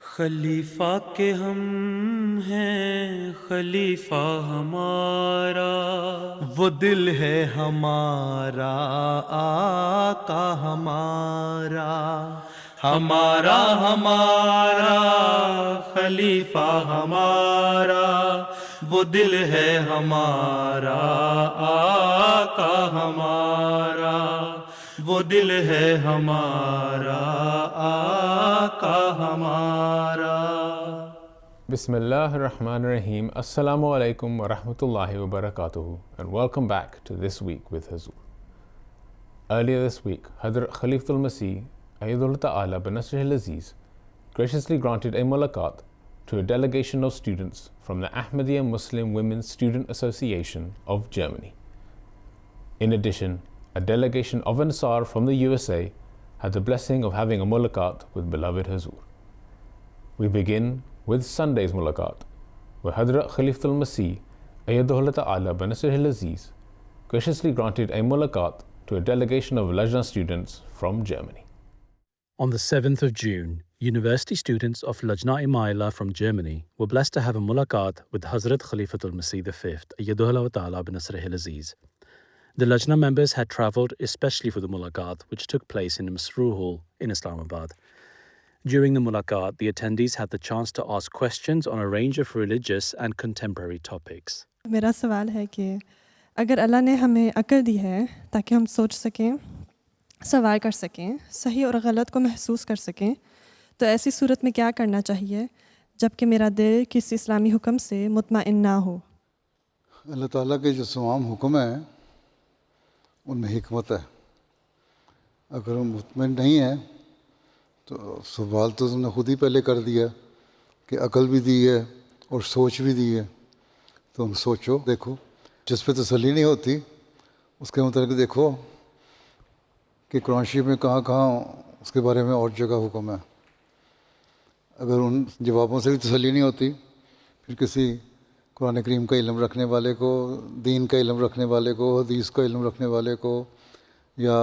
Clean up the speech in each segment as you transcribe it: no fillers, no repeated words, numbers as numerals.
خلیفہ کے ہم ہیں خلیفہ ہمارا، وہ دل ہے ہمارا آقا ہمارا، ہمارا ہمارا خلیفہ ہمارا، وہ دل ہے ہمارا آقا ہمارا، وہ دل ہے ہمارا آقا ہمارا۔ بسم اللہ الرحمن الرحیم۔ السلام علیکم ورحمۃ اللہ وبرکاتہ and welcome back to This Week with Hazur. Earlier this week, Hazrat Khalifatul Masih Ayyadullah Ta'ala Banasrih al-Aziz graciously granted a mulaqat to a delegation of students from the Ahmadiyya Muslim Women's Student Association of Germany. In addition, a delegation of Ansar from the USA had the blessing of having a mulaqat with beloved Hazur. We begin with Sunday's mulaqat, where Hazrat Khalifatul Masih Ayyadullah Ta'ala Banasrih al-Aziz graciously granted a mulaqat to a delegation of Lajna students from Germany. On the 7th of June, university students of Lajna Imaillah from Germany were blessed to have a mulaqat with Hazrat Khalifatul Masih V Ayyadullah Ta'ala Banasrih al-Aziz. The Lajna members had travelled especially for the mulaqat, which took place in the Masroor Hall in Islamabad. During the mulaqat, the attendees had the chance to ask questions on a range of religious and contemporary topics. میرا سوال ہے کہ اگر اللہ نے ہمیں عقل دی ہے تاکہ ہم سوچ سکیں، سوال کر سکیں، صحیح اور غلط کو محسوس کر سکیں، تو ایسی صورت میں کیا کرنا چاہیے جب کہ میرا دل کسی اسلامی حکم سے مطمئن نہ ہو؟ اللہ تعالیٰ کے جو تمام حکم ہیں ان میں حکمت ہے۔ اگر ہم مطمئن نہیں ہیں تو سوال تو تم نے خود ہی پہلے کر دیا کہ عقل بھی دی ہے اور سوچ بھی دی ہے، تو ہم سوچو، دیکھو، جس پہ تسلی نہیں ہوتی اس کے متعلق دیکھو کہ قرآن شریف میں کہاں کہاں اس کے بارے میں اور جگہ حکم ہے۔ اگر ان جوابوں سے بھی تسلی نہیں ہوتی، پھر کسی قرآن کریم کا علم رکھنے والے کو، دین کا علم رکھنے والے کو، حدیث کا علم رکھنے والے کو، یا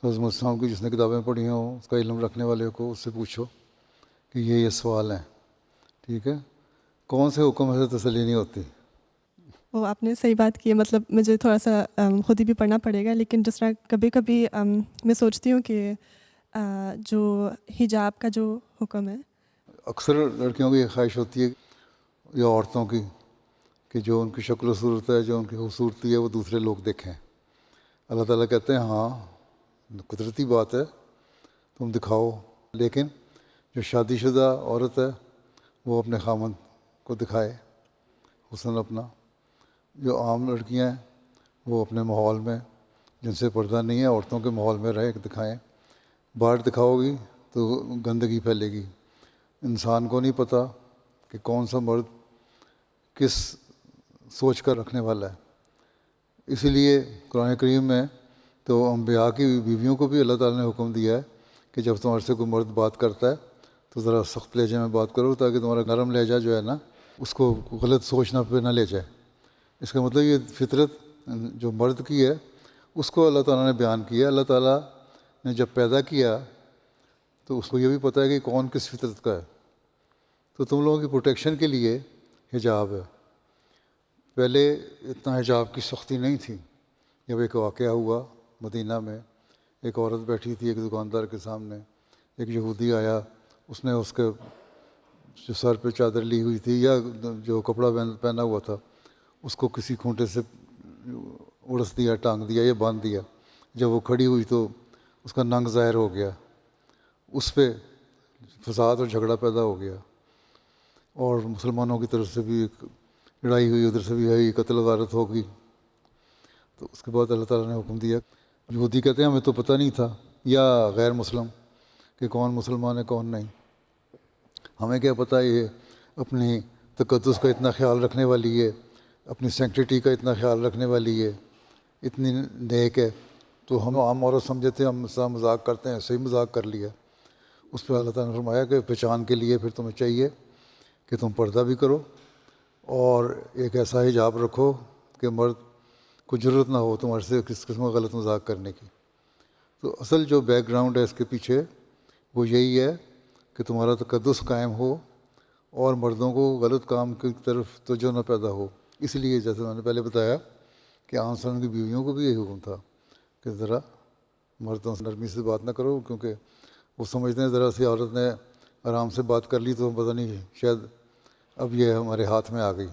حضرت السلام کی جس نے کتابیں پڑھی ہوں اس کا علم رکھنے والے کو، اس سے پوچھو کہ یہ سوال ہیں، ٹھیک ہے؟ کون سے حکم سے تسلی نہیں ہوتی؟ وہ آپ نے صحیح بات کی ہے، مطلب مجھے تھوڑا سا خود ہی بھی پڑھنا پڑے گا، لیکن جس طرح کبھی کبھی میں سوچتی ہوں کہ جو حجاب کا جو حکم ہے، اکثر لڑکیوں کی یہ خواہش ہوتی ہے یا عورتوں کی کہ جو ان کی شکل و صورت ہے، جو ان کی خوبصورتی ہے، وہ دوسرے لوگ دیکھیں۔ اللہ تعالیٰ کہتے ہیں ہاں قدرتی بات ہے، تم دکھاؤ، لیکن جو شادی شدہ عورت ہے وہ اپنے خامند کو دکھائے حسن اپنا۔ جو عام لڑکیاں ہیں وہ اپنے ماحول میں جن سے پردہ نہیں ہے عورتوں کے ماحول میں رہ دکھائیں۔ باہر دکھاؤ گی تو گندگی پھیلے گی، انسان کو نہیں پتہ کہ کون سا مرد کس سوچ کر رکھنے والا ہے۔ اسی لیے قرآن کریم میں تو انبیاء کی بیویوں کو بھی اللہ تعالیٰ نے حکم دیا ہے کہ جب تمہارے سے کوئی مرد بات کرتا ہے تو ذرا سخت لہجے میں بات کرو، تاکہ تمہارا نرم لہجہ جو ہے نا اس کو غلط سوچنا پہ نہ لے جائے۔ اس کا مطلب یہ فطرت جو مرد کی ہے اس کو اللہ تعالیٰ نے بیان کیا۔ اللہ تعالیٰ نے جب پیدا کیا تو اس کو یہ بھی پتہ ہے کہ کون کس فطرت کا ہے، تو تم لوگوں کی پروٹیکشن کے لیے حجاب ہے۔ پہلے اتنا حجاب کی سختی نہیں تھی۔ جب ایک واقعہ ہوا مدینہ میں، ایک عورت بیٹھی تھی ایک دکاندار کے سامنے، ایک یہودی آیا، اس نے اس کے جو سر پہ چادر لی ہوئی تھی یا جو کپڑا پہنا ہوا تھا اس کو کسی کھونٹے سے اڑس دیا، ٹانگ دیا یا باندھ دیا۔ جب وہ کھڑی ہوئی تو اس کا ننگ ظاہر ہو گیا، اس پہ فساد اور جھگڑا پیدا ہو گیا، اور مسلمانوں کی طرف سے بھی ایک لڑائی ہوئی، ادھر سے بھی ہوئی، قتل و غارت ہو گئی۔ تو اس کے بعد اللہ تعالیٰ نے حکم دیا، یہودی کہتے ہیں ہمیں تو پتہ نہیں تھا، یا غیر مسلم کہ کون مسلمان ہے کون نہیں، ہمیں کیا پتہ یہ اپنی تقدس کا اتنا خیال رکھنے والی ہے، اپنی سینکٹیٹی کا اتنا خیال رکھنے والی ہے، اتنی نیک ہے، تو ہم عام عورت سمجھے تھے ہم اس طرح مذاق کرتے ہیں، صحیح مذاق کر لیا۔ اس پہ اللہ تعالیٰ نے فرمایا کہ پہچان کے لیے پھر تمہیں چاہیے کہ تم پردہ بھی کرو اور ایک ایسا حجاب رکھو کہ مرد کو ضرورت نہ ہو تمہارے سے کس قسم کا غلط مذاق کرنے کی۔ تو اصل جو بیک گراؤنڈ ہے اس کے پیچھے وہ یہی ہے کہ تمہارا تقدس قائم ہو اور مردوں کو غلط کام کی طرف توجہ نہ پیدا ہو. اس لیے جیسے میں نے پہلے بتایا کہ آن صلی اللہ علیہ وسلم کی بیویوں کو بھی یہی حکم تھا کہ ذرا مردوں سے نرمی سے بات نہ کرو، کیونکہ وہ سمجھتے ہیں ذرا سی عورت نے آرام سے بات کر لی تو پتہ نہیں شاید اب یہ ہمارے ہاتھ میں آ گئی.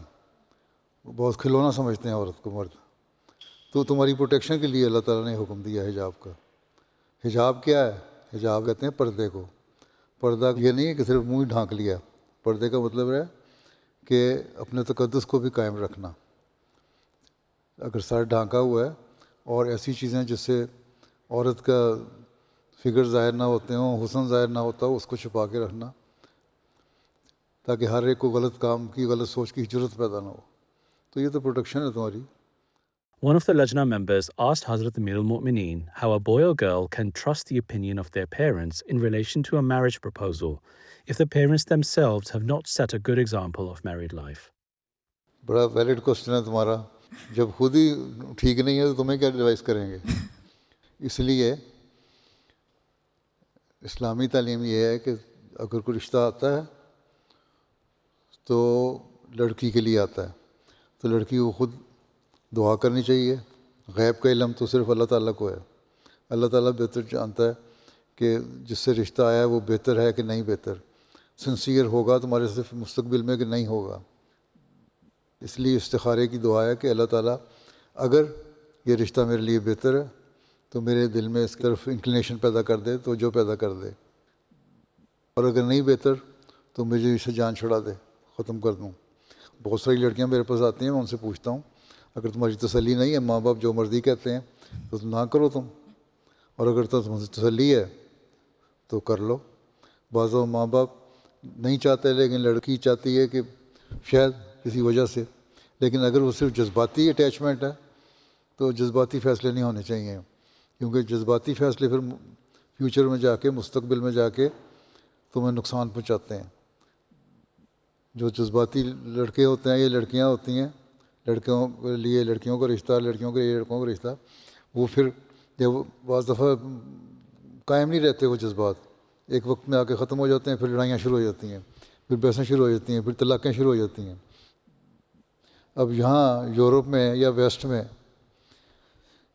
بہت کھلونا سمجھتے ہیں عورت کو مرد. تو تمہاری پروٹیکشن کے لیے اللہ تعالیٰ نے حکم دیا حجاب کا. حجاب کیا ہے؟ حجاب کہتے ہیں پردے کو. پردہ یہ نہیں ہے کہ صرف منہ ہی ڈھانک لیا. پردے کا مطلب ہے کہ اپنے تقدس کو بھی قائم رکھنا. اگر سر ڈھانکا ہوا ہے اور ایسی چیزیں جس سے عورت کا فگر ظاہر نہ ہوتے ہوں، حسن ظاہر نہ ہوتا ہو، اس کو چھپا کے رکھنا تاکہ ہر ایک کو غلط کام کی، غلط سوچ کی جرت پیدا نہ ہو. تو یہ تو پروٹیکشن ہے تمہاری. One of the Lajna members asked Hazrat Amir al-Mu'mineen how a boy or girl can trust the opinion of their parents in relation to a marriage proposal if the parents themselves have not set a good example of married life. بڑا valid question ہے تمہارا. جب خود ہی ٹھیک نہیں ہے تو تمہیں کیا ایڈوائز کریں گے؟ اس لیے اسلامی تعلیم یہ ہے کہ اگر کوئی رشتہ آتا ہے تو لڑکی کے لیے آتا ہے تو لڑکی کو خود دعا کرنی چاہیے. غیب کا علم تو صرف اللہ تعالیٰ کو ہے. اللہ تعالیٰ بہتر جانتا ہے کہ جس سے رشتہ آیا ہے وہ بہتر ہے کہ نہیں بہتر، سنسیئر ہوگا تمہارے صرف مستقبل میں کہ نہیں ہوگا. اس لیے استخارے کی دعا ہے کہ اللہ تعالیٰ اگر یہ رشتہ میرے لیے بہتر ہے تو میرے دل میں اس کی طرف انکلینیشن پیدا کر دے، تو جو پیدا کر دے، اور اگر نہیں بہتر تو مجھے اسے جان چھڑا دے، ختم کر دوں. بہت ساری لڑکیاں میرے پاس آتی ہیں، میں ان سے پوچھتا ہوں اگر تمہاری تسلی نہیں ہے، ماں باپ جو مرضی کہتے ہیں تو تم نہ کرو تم، اور اگر تمہیں تسلی ہے تو کر لو. بعض ماں باپ نہیں چاہتے لیکن لڑکی چاہتی ہے کہ شاید کسی وجہ سے، لیکن اگر وہ صرف جذباتی اٹیچمنٹ ہے تو جذباتی فیصلے نہیں ہونے چاہیے، کیونکہ جذباتی فیصلے پھر فیوچر میں جا کے، مستقبل میں جا کے تمہیں نقصان پہنچاتے ہیں. جو جذباتی لڑکے ہوتے ہیں یا لڑکیاں ہوتی ہیں، لڑکیوں کے لیے لڑکیوں کا رشتہ، لڑکیوں کے لیے لڑکوں کا رشتہ، وہ پھر جب بعض دفعہ قائم نہیں رہتے وہ جذبات، ایک وقت میں آ کے ختم ہو جاتے ہیں، پھر لڑائیاں شروع ہو جاتی ہیں، پھر بحثیں شروع ہو جاتی ہیں، پھر طلاقیں شروع ہو جاتی ہیں. اب یہاں یورپ میں یا ویسٹ میں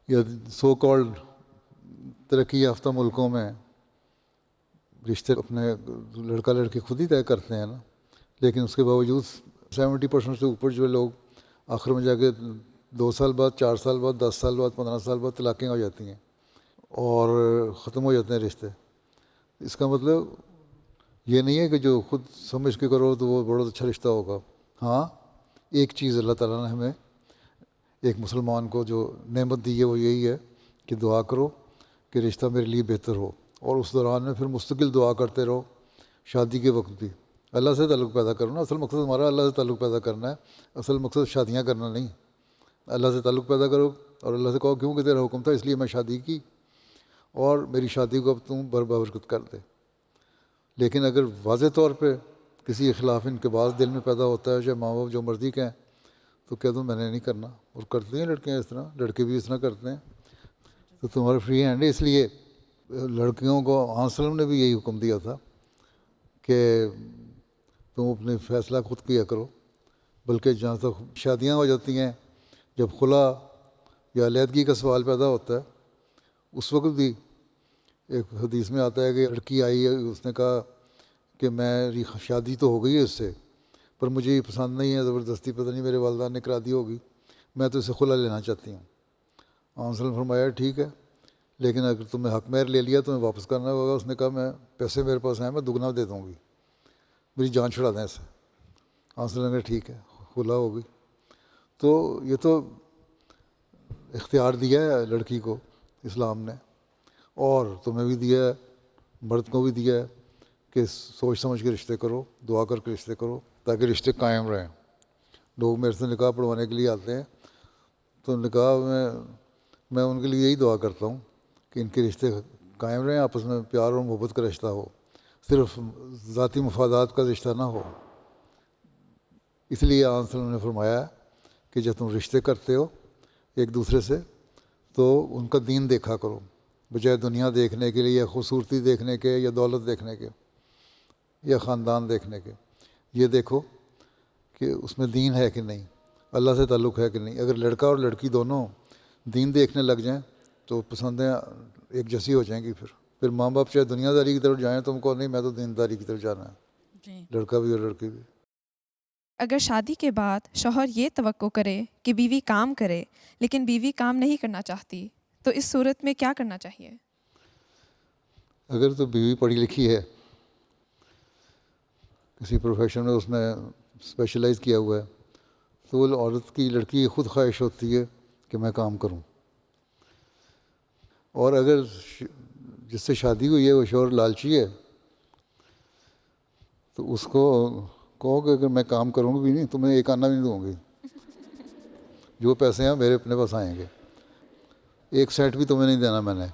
یا سو کالڈ ترقی یافتہ ملکوں میں رشتے اپنے لڑکا لڑکی خود ہی طے کرتے ہیں نا، لیکن اس کے باوجود 70% سے اوپر جو لوگ آخر میں جا کے 2 سال بعد، 4 سال بعد، 10 سال بعد، 15 سال بعد طلاقیں ہو جاتی ہیں اور ختم ہو جاتے ہیں رشتے. اس کا مطلب یہ نہیں ہے کہ جو خود سمجھ کے کرو تو وہ بڑا اچھا رشتہ ہوگا. ہاں، ایک چیز اللہ تعالیٰ نے ہمیں، ایک مسلمان کو جو نعمت دی ہے وہ یہی ہے کہ دعا کرو کہ رشتہ میرے لیے بہتر ہو، اور اس دوران میں پھر مستقل دعا کرتے رہو. شادی کے وقت بھی اللہ سے تعلق پیدا کرو نا. اصل مقصد ہمارا اللہ سے تعلق پیدا کرنا ہے، اصل مقصد شادیاں کرنا نہیں. اللہ سے تعلق پیدا کرو اور اللہ سے کہو کیوں کہ تیرا حکم تھا اس لیے میں شادی کی، اور میری شادی کو اب تم بربرکت کر دے. لیکن اگر واضح طور پہ کسی خلاف ان کے بعض دل میں پیدا ہوتا ہے، چاہے ماں باپ جو مرضی کہیں، تو کہہ دوں میں نے نہیں کرنا. اور کرتی ہیں لڑکیاں اس طرح، لڑکے بھی اس طرح کرتے ہیں. تو تمہارا فری ہینڈ ہے. اس لیے لڑکیوں کو آن وسلم نے بھی یہی حکم دیا تھا کہ تم اپنے فیصلہ خود کیا کرو. بلکہ جہاں تک شادیاں ہو جاتی ہیں، جب خلا یا علیحدگی کا سوال پیدا ہوتا ہے، اس وقت بھی ایک حدیث میں آتا ہے کہ لڑکی آئی ہے، اس نے کہا کہ میری شادی تو ہو گئی ہے اس سے، پر مجھے یہ پسند نہیں ہے، زبردستی پتہ نہیں میرے والدین نے کرا دی ہوگی، میں تو اسے خلا لینا چاہتی ہوں. آن وسلم فرمایا ٹھیک ہے، لیکن اگر تم نے حق مہر لے لیا تو میں واپس کرنا ہوگا. اس نے کہا میں پیسے میرے پاس ہیں، میں دگنا دے دوں گی، میری جان چھڑا دیں اسے. آن وسلم نے ٹھیک ہے، خلا ہوگی. تو یہ تو اختیار دیا ہے لڑکی کو اسلام نے، اور تمہیں بھی دیا ہے، مرد کو بھی دیا ہے کہ سوچ سمجھ کے رشتے کرو، دعا کر کے رشتے کرو تاکہ رشتے قائم رہیں. لوگ میرے سے نکاح پڑھوانے کے لیے آتے ہیں تو نکاح میں ان کے لیے یہی دعا کرتا ہوں کہ ان کے رشتے قائم رہیں، آپس میں پیار اور محبت کا رشتہ ہو، صرف ذاتی مفادات کا رشتہ نہ ہو. اس لیے آن صلی اللہ علیہ وسلم نے فرمایا ہے کہ جب تم رشتے کرتے ہو ایک دوسرے سے تو ان کا دین دیکھا کرو، بجائے دنیا دیکھنے کے لیے یا خوبصورتی دیکھنے کے یا دولت دیکھنے کے. یا خاندان دیکھنے کے. یہ دیکھو کہ اس میں دین ہے کہ نہیں, اللہ سے تعلق ہے کہ نہیں. اگر لڑکا اور لڑکی دونوں دین دیکھنے لگ جائیں تو پسندیں ایک جیسی ہو جائیں گی. پھر ماں باپ چاہے دنیا داری کی طرف جائیں, تم کو نہیں, میں تو دینداری کی طرف جانا ہے, جی. لڑکا بھی اور لڑکی بھی. اگر شادی کے بعد شوہر یہ توقع کرے کہ بیوی کام کرے لیکن بیوی کام نہیں کرنا چاہتی تو اس صورت میں کیا کرنا چاہیے؟ اگر تو بیوی پڑھی لکھی ہے, کسی پروفیشن میں اس نے اسپیشلائز کیا ہوا ہے, تو وہ عورت کی, لڑکی کی خود خواہش ہوتی ہے کہ میں کام کروں. اور اگر جس سے شادی ہوئی ہے وہ شوہر لالچی ہے تو اس کو کہو کہ اگر میں کام کروں گی بھی نہیں, تمہیں ایک آنا بھی نہیں دوں گی, جو پیسے ہیں میرے اپنے پاس آئیں گے, ایک سینٹ بھی تمہیں نہیں دینا میں نے,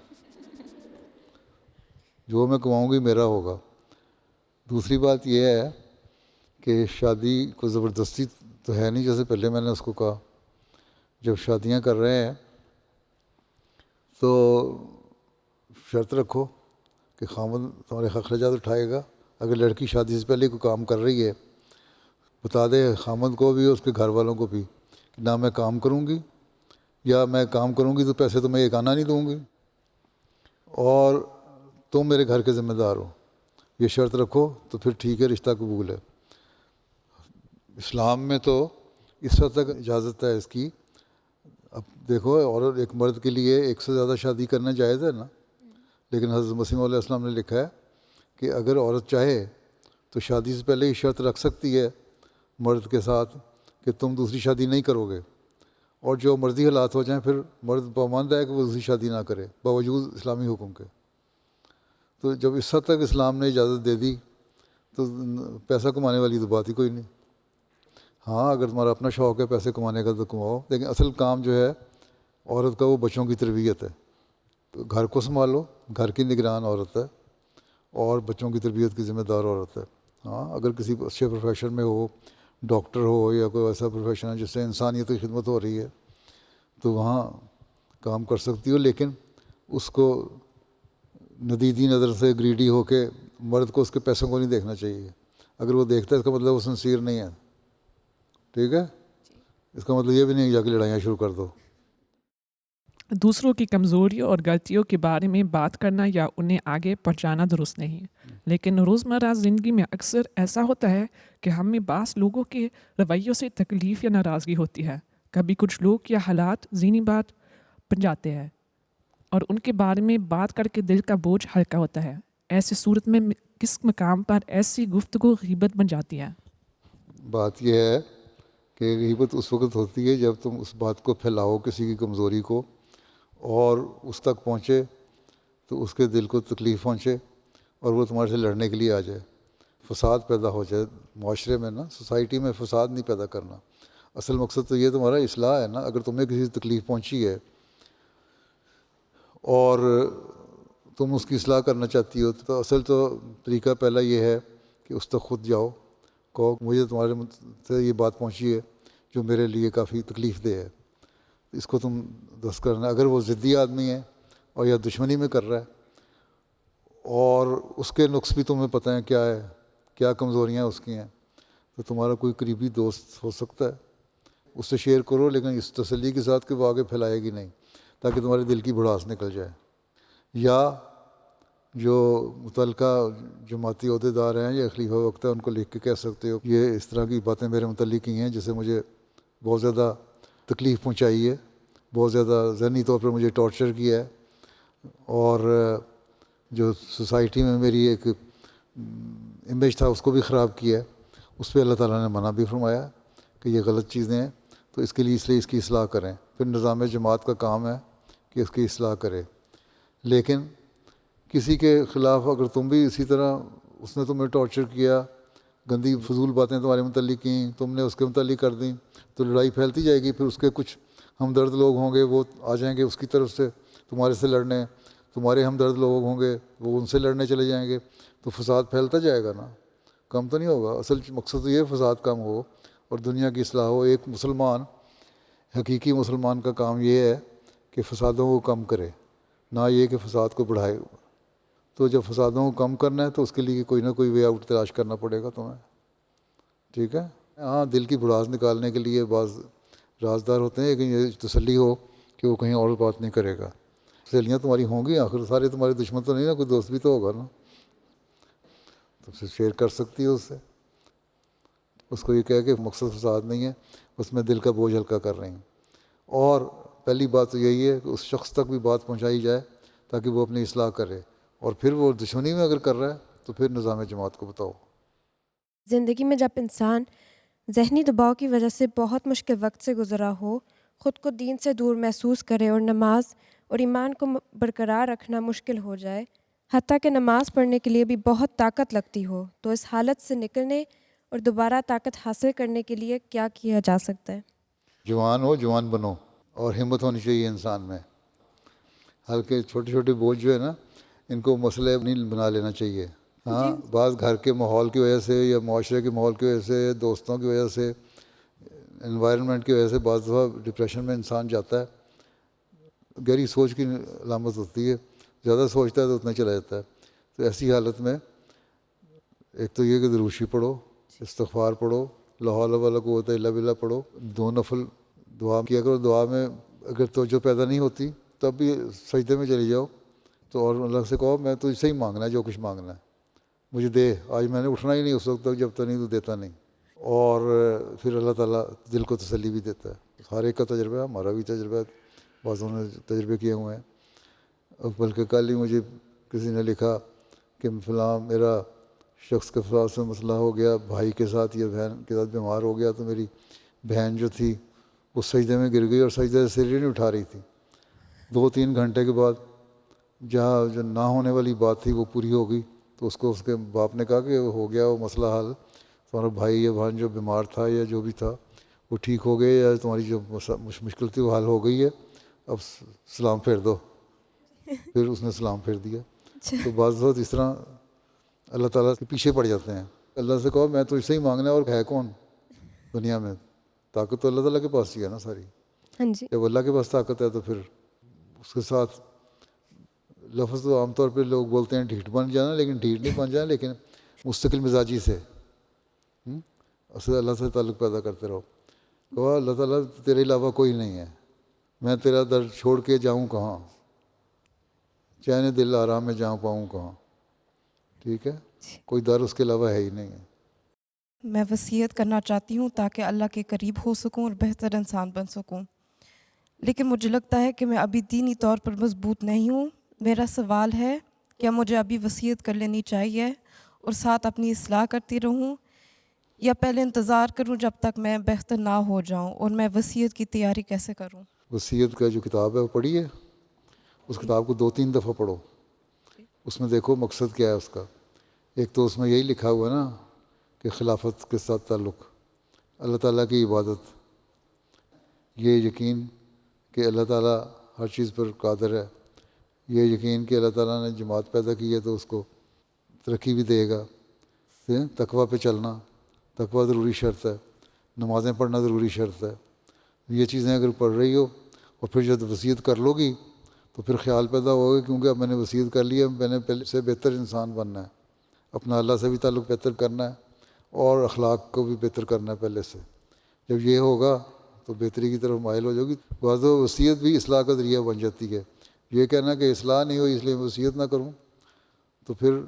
جو میں کماؤں گی میرا ہوگا. دوسری بات یہ ہے کہ شادی کو زبردستی تو ہے نہیں, جیسے پہلے میں نے اس کو کہا, جب شادیاں کر رہے ہیں تو شرط رکھو کہ خاوند تمہارے اخراجات اٹھائے گا. اگر لڑکی شادی سے پہلے کوئی کام کر رہی ہے, بتا دے خاوند کو بھی اور اس کے گھر والوں کو بھی کہ نہ میں کام کروں گی, یا میں کام کروں گی تو پیسے تمہیں ایک آنا نہیں دوں گی, اور تم میرے گھر کے ذمہ دار ہو. یہ شرط رکھو تو پھر ٹھیک ہے, رشتہ قبول ہے. اسلام میں تو اس حد تک اجازت ہے اس کی. اب دیکھو, عورت ایک مرد کے لیے ایک سے زیادہ شادی کرنا جائز ہے نا, لیکن حضرت مسیح علیہ السلام نے لکھا ہے کہ اگر عورت چاہے تو شادی سے پہلے یہ شرط رکھ سکتی ہے مرد کے ساتھ کہ تم دوسری شادی نہیں کرو گے, اور جو مرضی حالات ہو جائیں پھر مرد پابند ہے کہ وہ دوسری شادی نہ کرے باوجود اسلامی حکم کے. تو جب اس حد تک اسلام نے اجازت دے دی تو پیسہ کمانے والی تو بات ہی کوئی نہیں. ہاں, اگر تمہارا اپنا شوق ہے پیسے کمانے کا تو کماؤ, لیکن اصل کام جو ہے عورت کا وہ بچوں کی تربیت ہے. تو گھر کو سنبھالو, گھر کی نگران عورت ہے, اور بچوں کی تربیت کی ذمہ دار عورت ہے. ہاں, اگر کسی اچھے پروفیشن میں ہو, ڈاکٹر ہو یا کوئی ایسا پروفیشن ہے جس سے انسانیت کی خدمت ہو رہی ہے, تو وہاں کام کر سکتی ہو, لیکن اس کو ندیدی نظر سے گریڈی ہو کے مرد کو اس کے پیسوں کو نہیں دیکھنا چاہیے. اگر وہ دیکھتا ہے اس کا مطلب وہ سنسیئر نہیں ہے. ٹھیک ہے, اس کا مطلب یہ بھی نہیں کہ جا کے لڑائیاں شروع کر دو. دوسروں کی کمزوریوں اور غلطیوں کے بارے میں بات کرنا یا انہیں آگے پہنچانا درست نہیں, لیکن روزمرہ زندگی میں اکثر ایسا ہوتا ہے کہ ہمیں بعض لوگوں کے رویوں سے تکلیف یا ناراضگی ہوتی ہے. کبھی کچھ لوگ یا حالات ذہنی بات بن جاتے ہیں اور ان کے بارے میں بات کر کے دل کا بوجھ ہلکا ہوتا ہے. ایسی صورت میں کس مقام پر ایسی گفتگو غیبت بن جاتی ہے؟ بات یہ ہے کہ غیبت اس وقت ہوتی ہے جب تم اس بات کو پھیلاؤ, کسی کی کمزوری کو, اور اس تک پہنچے تو اس کے دل کو تکلیف پہنچے اور وہ تمہارے سے لڑنے کے لیے آ جائے, فساد پیدا ہو جائے معاشرے میں نا, سوسائٹی میں فساد نہیں پیدا کرنا. اصل مقصد تو یہ تمہارا اصلاح ہے نا. اگر تمہیں کسی سے تکلیف پہنچی ہے اور تم اس کی اصلاح کرنا چاہتی ہو, تو اصل تو طریقہ پہلا یہ ہے کہ اس تک خود جاؤ, کہو مجھے تمہارے سے یہ بات پہنچی ہے جو میرے لیے کافی تکلیف دہ ہے, اس کو تم دست کرنا. اگر وہ ضدی آدمی ہے اور یا دشمنی میں کر رہا ہے اور اس کے نقص بھی تمہیں پتہ ہیں کیا ہے, کیا کمزوریاں اس کی ہیں, تو تمہارا کوئی قریبی دوست ہو سکتا ہے, اس سے شیئر کرو, لیکن اس تسلی کے ساتھ کہ وہ آگے پھیلائے گی نہیں, تاکہ تمہارے دل کی بھڑاس نکل جائے. یا جو متعلقہ جماعتی عہدیدار ہیں یا خلیفہ وقت ہے, ان کو لکھ کے کہہ سکتے ہو یہ اس طرح کی باتیں میرے متعلق کی ہیں جس سے مجھے بہت زیادہ تکلیف پہنچائی ہے, بہت زیادہ ذہنی طور پر مجھے ٹارچر کیا ہے, اور جو سوسائٹی میں میری ایک امیج تھا اس کو بھی خراب کیا ہے. اس پہ اللہ تعالیٰ نے منع بھی فرمایا کہ یہ غلط چیزیں ہیں, تو اس لیے اس کی اصلاح کریں. پھر نظام جماعت کا کام ہے کہ اس کی اصلاح کرے. لیکن کسی کے خلاف اگر تم بھی اسی طرح, اس نے تمہیں ٹارچر کیا, گندی فضول باتیں تمہارے متعلق کیں, تم نے اس کے متعلق کر دیں, تو لڑائی پھیلتی جائے گی. پھر اس کے کچھ ہمدرد لوگ ہوں گے وہ آ جائیں گے اس کی طرف سے تمہارے سے لڑنے, تمہارے ہمدرد لوگ ہوں گے وہ ان سے لڑنے چلے جائیں گے, تو فساد پھیلتا جائے گا نا, کم تو نہیں ہوگا. اصل مقصد تو یہ فساد کم ہو اور دنیا کی اصلاح ہو. ایک مسلمان, حقیقی مسلمان کا کام یہ ہے کہ فسادوں کو کم کرے, نہ یہ کہ فساد کو بڑھائے. تو جب فسادوں کو کم کرنا ہے تو اس کے لیے کوئی نہ کوئی وے آؤٹ تلاش کرنا پڑے گا تمہیں. ٹھیک ہے. ہاں دل کی بھڑاس نکالنے کے لیے بعض رازدار ہوتے ہیں، لیکن یہ تسلی ہو کہ وہ کہیں اور بات نہیں کرے گا. سہیلیاں تمہاری ہوں گی، آخر سارے تمہارے دشمن تو نہیں نا، کوئی دوست بھی تو ہوگا نا، تو پھر شیئر کر سکتی ہے اس سے. اس کو یہ کہہ کہ مقصد فساد نہیں ہے، اس میں دل کا بوجھ ہلکا کر رہی ہیں. اور پہلی بات تو یہی ہے کہ اس شخص تک بھی بات پہنچائی جائے تاکہ وہ اپنی اصلاح کرے، اور پھر وہ دشمنی میں اگر کر رہا ہے تو پھر نظام جماعت کو بتاؤ. زندگی میں جب انسان ذہنی دباؤ کی وجہ سے بہت مشکل وقت سے گزرا ہو، خود کو دین سے دور محسوس کرے اور نماز اور ایمان کو برقرار رکھنا مشکل ہو جائے، حتیٰ کہ نماز پڑھنے کے لیے بھی بہت طاقت لگتی ہو، تو اس حالت سے نکلنے اور دوبارہ طاقت حاصل کرنے کے لیے کیا کیا جا سکتا ہے؟ جوان ہو، جوان بنو، اور ہمت ہونی چاہیے انسان میں. ہلکے چھوٹے چھوٹے بوجھ جو ہے نا، ان کو مسئلے نہیں بنا لینا چاہیے. ہاں بعض گھر کے ماحول کی وجہ سے یا معاشرے کے ماحول کی وجہ سے، دوستوں کی وجہ سے، انوائرمنٹ کی وجہ سے بعض دفعہ ڈپریشن میں انسان جاتا ہے. گہری سوچ کی علامت ہوتی ہے، زیادہ سوچتا ہے تو اتنا چلا جاتا ہے. تو ایسی حالت میں ایک تو یہ کہ دروشی پڑھو، استغفار پڑھو، لا حول ولا قوت الا باللہ پڑھو، 2 نفل دعا کیا کرو. دعا میں اگر توجہ پیدا نہیں ہوتی تب بھی سجدے میں چلی جاؤ تو، اور اللہ سے کہو میں تجھ سے ہی مانگنا ہے، جو کچھ مانگنا ہے مجھے دے. آج میں نے اٹھنا ہی نہیں اس وقت تک جب تک نہیں تو دیتا نہیں. اور پھر اللہ تعالیٰ دل کو تسلی بھی دیتا ہے. ہر ایک کا تجربہ ہے، ہمارا بھی تجربہ ہے، بعضوں نے تجربے کیے ہوئے ہیں. بلکہ کل ہی مجھے کسی نے لکھا کہ فلاں میرا شخص کے ساتھ سے مسئلہ ہو گیا، بھائی کے ساتھ یا بہن کے ساتھ بیمار ہو گیا، تو میری بہن جو تھی وہ سجدے میں گر گئی اور سجدے سے سر ہی نہیں اٹھا رہی تھی. 2-3 گھنٹے کے بعد جہاں جو نہ ہونے والی بات تھی وہ پوری ہو گئی. تو اس کو اس کے باپ نے کہا کہ ہو گیا وہ مسئلہ حل، تمہارا بھائی یا بہن جو بیمار تھا یا جو بھی تھا وہ ٹھیک ہو گئے، یا تمہاری جو مشکل تھی وہ حل ہو گئی ہے، اب سلام پھیر دو. پھر اس نے سلام پھیر دیا. تو بعض وقت اس طرح اللہ تعالیٰ کے پیچھے پڑ جاتے ہیں. اللہ سے کہو میں تو اس سے ہی مانگنا ہے، اور ہے کون دنیا میں؟ طاقت تو اللہ تعالیٰ کے پاس ہی ہے نا ساری. ہاں جی. جب اللہ کے پاس طاقت ہے تو پھر اس کے ساتھ لفظ تو عام طور پہ لوگ بولتے ہیں ڈھیٹ بن جانا، لیکن ڈھیٹ نہیں بن جانا، لیکن مستقل مزاجی سے اصل اللہ سے تعلق پیدا کرتے رہو. کہو اللہ تعالیٰ تیرے علاوہ کوئی نہیں ہے، میں تیرا در چھوڑ کے جاؤں کہاں، چین دل آرام میں جاؤں پاؤں کہاں. ٹھیک ہے، کوئی در اس کے علاوہ ہے ہی نہیں ہے. میں وصیت کرنا چاہتی ہوں تاکہ اللہ کے قریب ہو سکوں اور بہتر انسان بن سکوں، لیکن مجھے لگتا ہے کہ میں ابھی دینی طور پر مضبوط نہیں ہوں. میرا سوال ہے، کیا مجھے ابھی وصیت کر لینی چاہیے اور ساتھ اپنی اصلاح کرتی رہوں، یا پہلے انتظار کروں جب تک میں بہتر نہ ہو جاؤں، اور میں وصیت کی تیاری کیسے کروں؟ وصیت کا جو کتاب ہے وہ پڑھی ہے، اس کتاب کو 2-3 دفعہ پڑھو. اس میں دیکھو مقصد کیا ہے اس کا. ایک تو اس میں یہی لکھا ہوا ہے نا کہ خلافت کے ساتھ تعلق، اللہ تعالیٰ کی عبادت، یہ یقین کہ اللہ تعالیٰ ہر چیز پر قادر ہے، یہ یقین کہ اللہ تعالیٰ نے جماعت پیدا کی ہے تو اس کو ترقی بھی دے گا. تقویٰ پہ چلنا، تقویٰ ضروری شرط ہے، نمازیں پڑھنا ضروری شرط ہے. یہ چیزیں اگر پڑھ رہی ہو اور پھر جب وصیت کر لو گی تو پھر خیال پیدا ہوگا کیونکہ اب میں نے وصیت کر لی ہے، میں نے پہلے سے بہتر انسان بننا ہے، اپنا اللہ سے بھی تعلق بہتر کرنا ہے اور اخلاق کو بھی بہتر کرنا ہے پہلے سے. جب یہ ہوگا تو بہتری کی طرف مائل ہو جاؤ گی. بعض وصیت بھی اصلاح کا ذریعہ بن جاتی ہے. یہ کہنا کہ اصلاح نہیں ہوئی اس لیے وصیت نہ کروں، تو پھر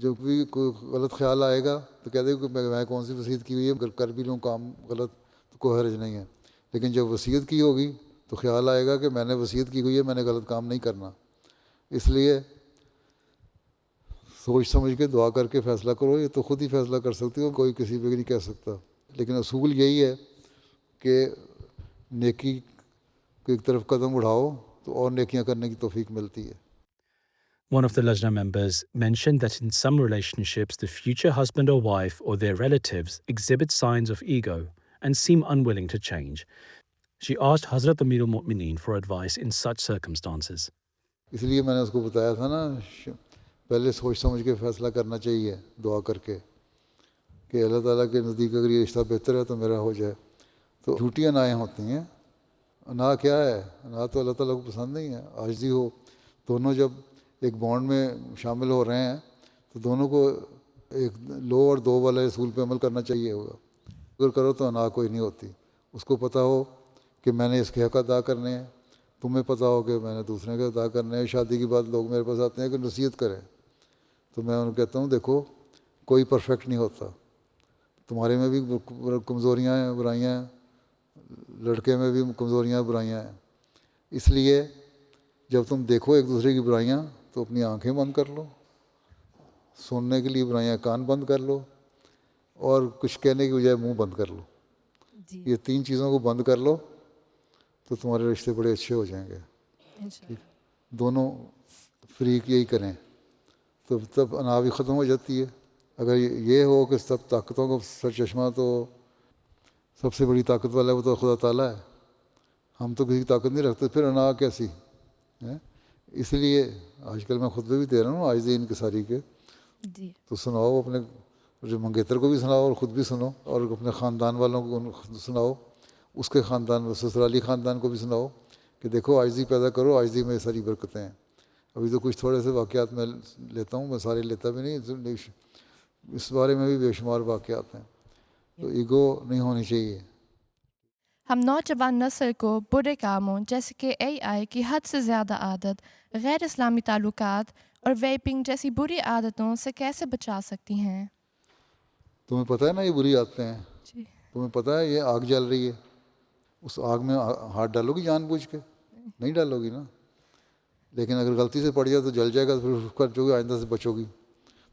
جب بھی کوئی غلط خیال آئے گا تو کہہ دے کہ میں کون سی وصیت کی ہوئی ہے، اگر کر بھی لوں کام غلط تو کوئی حرج نہیں ہے. لیکن جب وصیت کی ہوگی تو خیال آئے گا کہ میں نے وصیت کی ہوئی ہے، میں نے غلط کام نہیں کرنا. اس لیے سوچ سمجھ کے دعا کر کے فیصلہ کرو. یہ تو خود ہی فیصلہ کر سکتے ہو، کوئی کسی پہ نہیں کہہ سکتا. لیکن اصول یہی ہے کہ نیکی کی ایک طرف قدم اٹھاؤ تو اور نیکیاں کرنے کی توفیق ملتی ہے. One of the Lajna members mentioned that in some relationships, the future husband or wife or their relatives exhibit signs of ego and seem unwilling to change. She asked Hazrat Amir al-Mu'mineen for advice in such circumstances. اس لیے میں نے اس کو بتایا تھا نا، پہلے سوچ سمجھ کے فیصلہ کرنا چاہیے دعا کر کے کہ اللہ تعالیٰ کے نزدیک اگر یہ رشتہ بہتر ہے تو میرا ہو جائے. تو جھوٹی انائیں ہوتی ہیں. انا کیا ہے؟ انا تو اللہ تعالیٰ کو پسند نہیں ہے. عاجزی ہو. دونوں جب ایک بانڈ میں شامل ہو رہے ہیں تو دونوں کو ایک لو اور دو والے اصول پہ عمل کرنا چاہیے ہوگا. اگر کرو تو انا کوئی نہیں ہوتی. اس کو پتہ ہو کہ میں نے اس کے حق ادا کرنے ہیں, تمہیں پتہ ہو کہ میں نے دوسرے کے ادا کرنے ہیں. شادی کی بات لوگ میرے پاس آتے ہیں کہ نصیحت کریں, تو میں ان کو کہتا ہوں دیکھو کوئی پرفیکٹ نہیں ہوتا, تمہارے میں بھی کمزوریاں ہیں, برائیاں ہیں, لڑکے میں بھی کمزوریاں برائیاں ہیں. اس لیے جب تم دیکھو ایک دوسرے کی برائیاں تو اپنی آنکھیں بند کر لو, سننے کے لیے برائیاں کان بند کر لو, اور کچھ کہنے کی بجائے منہ بند کر لو. یہ 3 چیزوں کو بند کر لو تو تمہارے رشتے بڑے اچھے ہو جائیں گے. ٹھیک, دونوں فریق یہی کریں تو تب انا بھی ختم ہو جاتی ہے. اگر یہ ہو کہ سب طاقتوں کا سرچشمہ تو سب سے بڑی طاقت والا ہے وہ تو خدا تعالیٰ ہے, ہم تو کسی طاقت نہیں رکھتے, پھر انا کیسی ہے. اس لیے آج کل میں خطبے بھی دے رہا ہوں عاجزی انکساری کے, تو سناؤ اپنے منگیتر کو بھی سناؤ اور خود بھی سنو, اور اپنے خاندان والوں کو سناؤ, اس کے خاندان سسرالی خاندان کو بھی سناؤ کہ دیکھو عاجزی پیدا کرو, عاجزی میں ساری برکتیں ہیں. ابھی تو کچھ تھوڑے سے واقعات میں لیتا ہوں, میں سارے لیتا بھی نہیں, اس بارے میں بھی بے شمار واقعات ہیں. تو ایگو نہیں ہونی چاہیے. ہم نوجوان نسل کو برے کاموں جیسے کہ AI کی حد سے زیادہ عادت, غیر اسلامی تعلقات اور ویپنگ جیسی بری عادتوں سے کیسے بچا سکتی ہیں؟ تمہیں پتہ ہے نا یہ بری عادتیں ہیں, تمہیں پتہ ہے یہ آگ جل رہی ہے, اس آگ میں ہاتھ ڈالو گی جان بوجھ کے؟ نہیں ڈالو گی نا. لیکن اگر غلطی سے پڑ جائے تو جل جائے گا, تو پھر اس کا جو آئندہ سے بچو گی.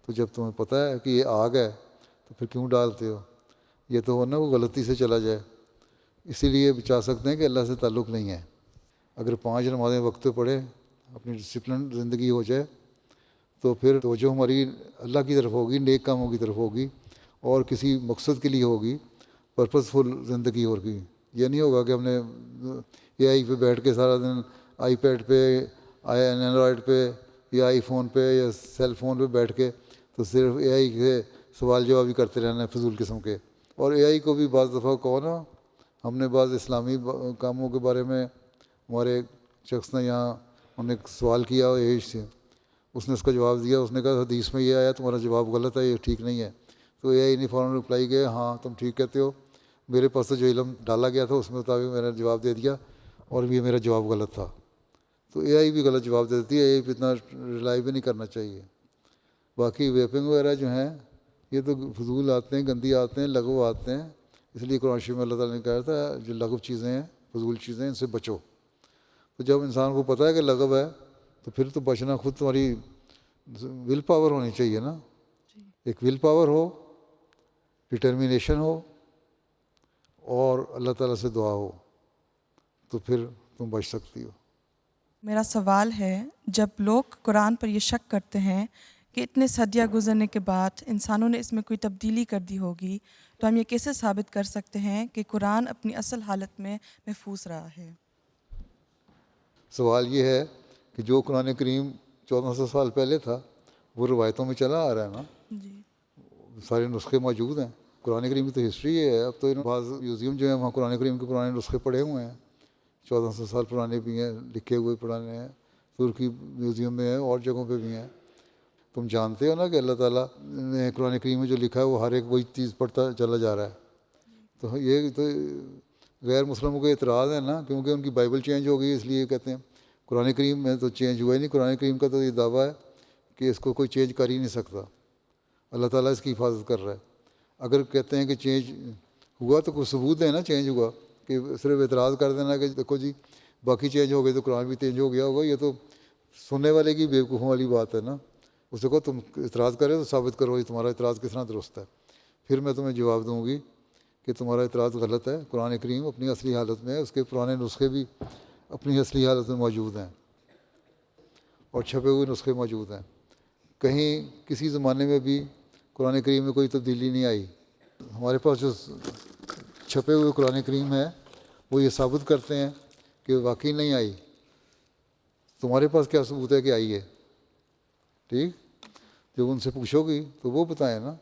تو جب تمہیں پتہ ہے کہ یہ آگ ہے تو پھر کیوں ڈالتے ہو؟ یہ تو ورنہ وہ غلطی سے چلا جائے. اسی لیے بچا سکتے ہیں کہ اللہ سے تعلق نہیں ہے. اگر 5 نمازیں وقت پہ پڑھیں, اپنی ڈسپلن زندگی ہو جائے, تو پھر توجہ ہماری اللہ کی طرف ہوگی, نیک کاموں کی طرف ہوگی, اور کسی مقصد کے لیے ہوگی, پرپز فل زندگی ہوگی. یہ نہیں ہوگا کہ ہم نے AI پہ بیٹھ کے سارا دن آئی پیڈ پہ, اینڈرائڈ پہ, یا آئی فون پہ, یا سیل فون پہ بیٹھ کے تو صرف AI کے سوال جواب ہی کرتے رہنا ہے فضول قسم کے. اور AI کو بھی بعض دفعہ کہو نا, ہم نے بعض اسلامی کاموں کے بارے میں, ہمارے شخص نے یہاں انہوں نے سوال کیا ایج سے, اس نے اس کا جواب دیا, اس نے کہا حدیث میں یہ آیا, تمہارا جواب غلط ہے, یہ ٹھیک نہیں ہے. تو AI نے فوراً رپلائی کیا, ہاں تم ٹھیک کہتے ہو, میرے پاس تو جو علم ڈالا گیا تھا اس میں مطابق میں نے جواب دے دیا, اور یہ میرا جواب غلط تھا. تو AI بھی غلط جواب دے دیتی ہے, AI پہ اتنا ریلائی بھی نہیں کرنا چاہیے. باقی ویپنگ وغیرہ جو ہیں یہ تو فضول آتے ہیں, گندی آتے ہیں, لغو آتے ہیں. اس لیے قرآن شریف میں اللہ تعالیٰ نے کہا تھا جو لغو چیزیں ہیں, فضول چیزیں ہیں, ان سے بچو. تو جب انسان کو پتہ ہے کہ لغو ہے تو پھر تو بچنا خود تمہاری ول پاور ہونی چاہیے نا. ایک ول پاور ہو, ڈٹرمینیشن ہو, اور اللہ تعالیٰ سے دعا ہو, تو پھر تم بچ سکتی ہو. میرا سوال ہے, جب لوگ قرآن پر یہ شک کرتے ہیں کہ اتنے صدیہ گزرنے کے بعد انسانوں نے اس میں کوئی تبدیلی کر دی ہوگی, تو ہم یہ کیسے ثابت کر سکتے ہیں کہ قرآن اپنی اصل حالت میں محفوظ رہا ہے؟ سوال یہ ہے کہ جو قرآن کریم 1400 سال پہلے تھا وہ روایتوں میں چلا آ رہا ہے نا, سارے نسخے موجود ہیں. قرآن کریم کی تو ہسٹری ہے. اب تو بعض میوزیم جو ہیں وہاں قرآن کریم کے پرانے نسخے پڑے ہوئے ہیں, 1400 سال پرانے بھی ہیں, لکھے ہوئے پرانے ہیں, ترکی میوزیم میں ہیں, اور جگہوں پہ بھی ہیں. تم جانتے ہو نا کہ اللہ تعالیٰ نے قرآن کریم میں جو لکھا ہے وہ ہر ایک وہی چیز پڑھتا چلا جا رہا ہے. تو یہ تو غیر مسلموں کو اعتراض ہے نا, کیونکہ ان کی بائبل چینج ہو گئی, اس لیے کہتے ہیں قرآن کریم میں تو چینج ہوا ہی نہیں. قرآن کریم کا تو یہ دعویٰ ہے کہ اس کو کوئی چینج کر ہی نہیں سکتا, اللہ تعالیٰ اس کی حفاظت کر رہا ہے. اگر کہتے ہیں کہ چینج ہوا تو کوئی ثبوت ہے نا چینج ہوا, کہ صرف اعتراض کر دینا کہ دیکھو جی باقی چینج ہو گئے تو قرآن بھی چینج ہو گیا ہوگا, یہ تو سننے والے کی بیوقوفوں والی بات ہے نا. اس کو تم اعتراض کرے تو ثابت کرو یہ تمہارا اعتراض کس طرح درست ہے, پھر میں تمہیں جواب دوں گی کہ تمہارا اعتراض غلط ہے. قرآن کریم اپنی اصلی حالت میں ہے, اس کے پرانے نسخے بھی اپنی اصلی حالت میں موجود ہیں, اور چھپے ہوئے نسخے موجود ہیں. کہیں کسی زمانے میں بھی قرآن کریم میں کوئی تبدیلی نہیں آئی. ہمارے پاس جو چھپے ہوئے قرآن کریم ہے وہ یہ ثابت کرتے ہیں کہ واقعی نہیں آئی. تمہارے پاس کیا ثبوت ہے کہ آئی ہے؟ ٹھیک, جب ان سے پوچھو گی تو وہ بتائیں نا.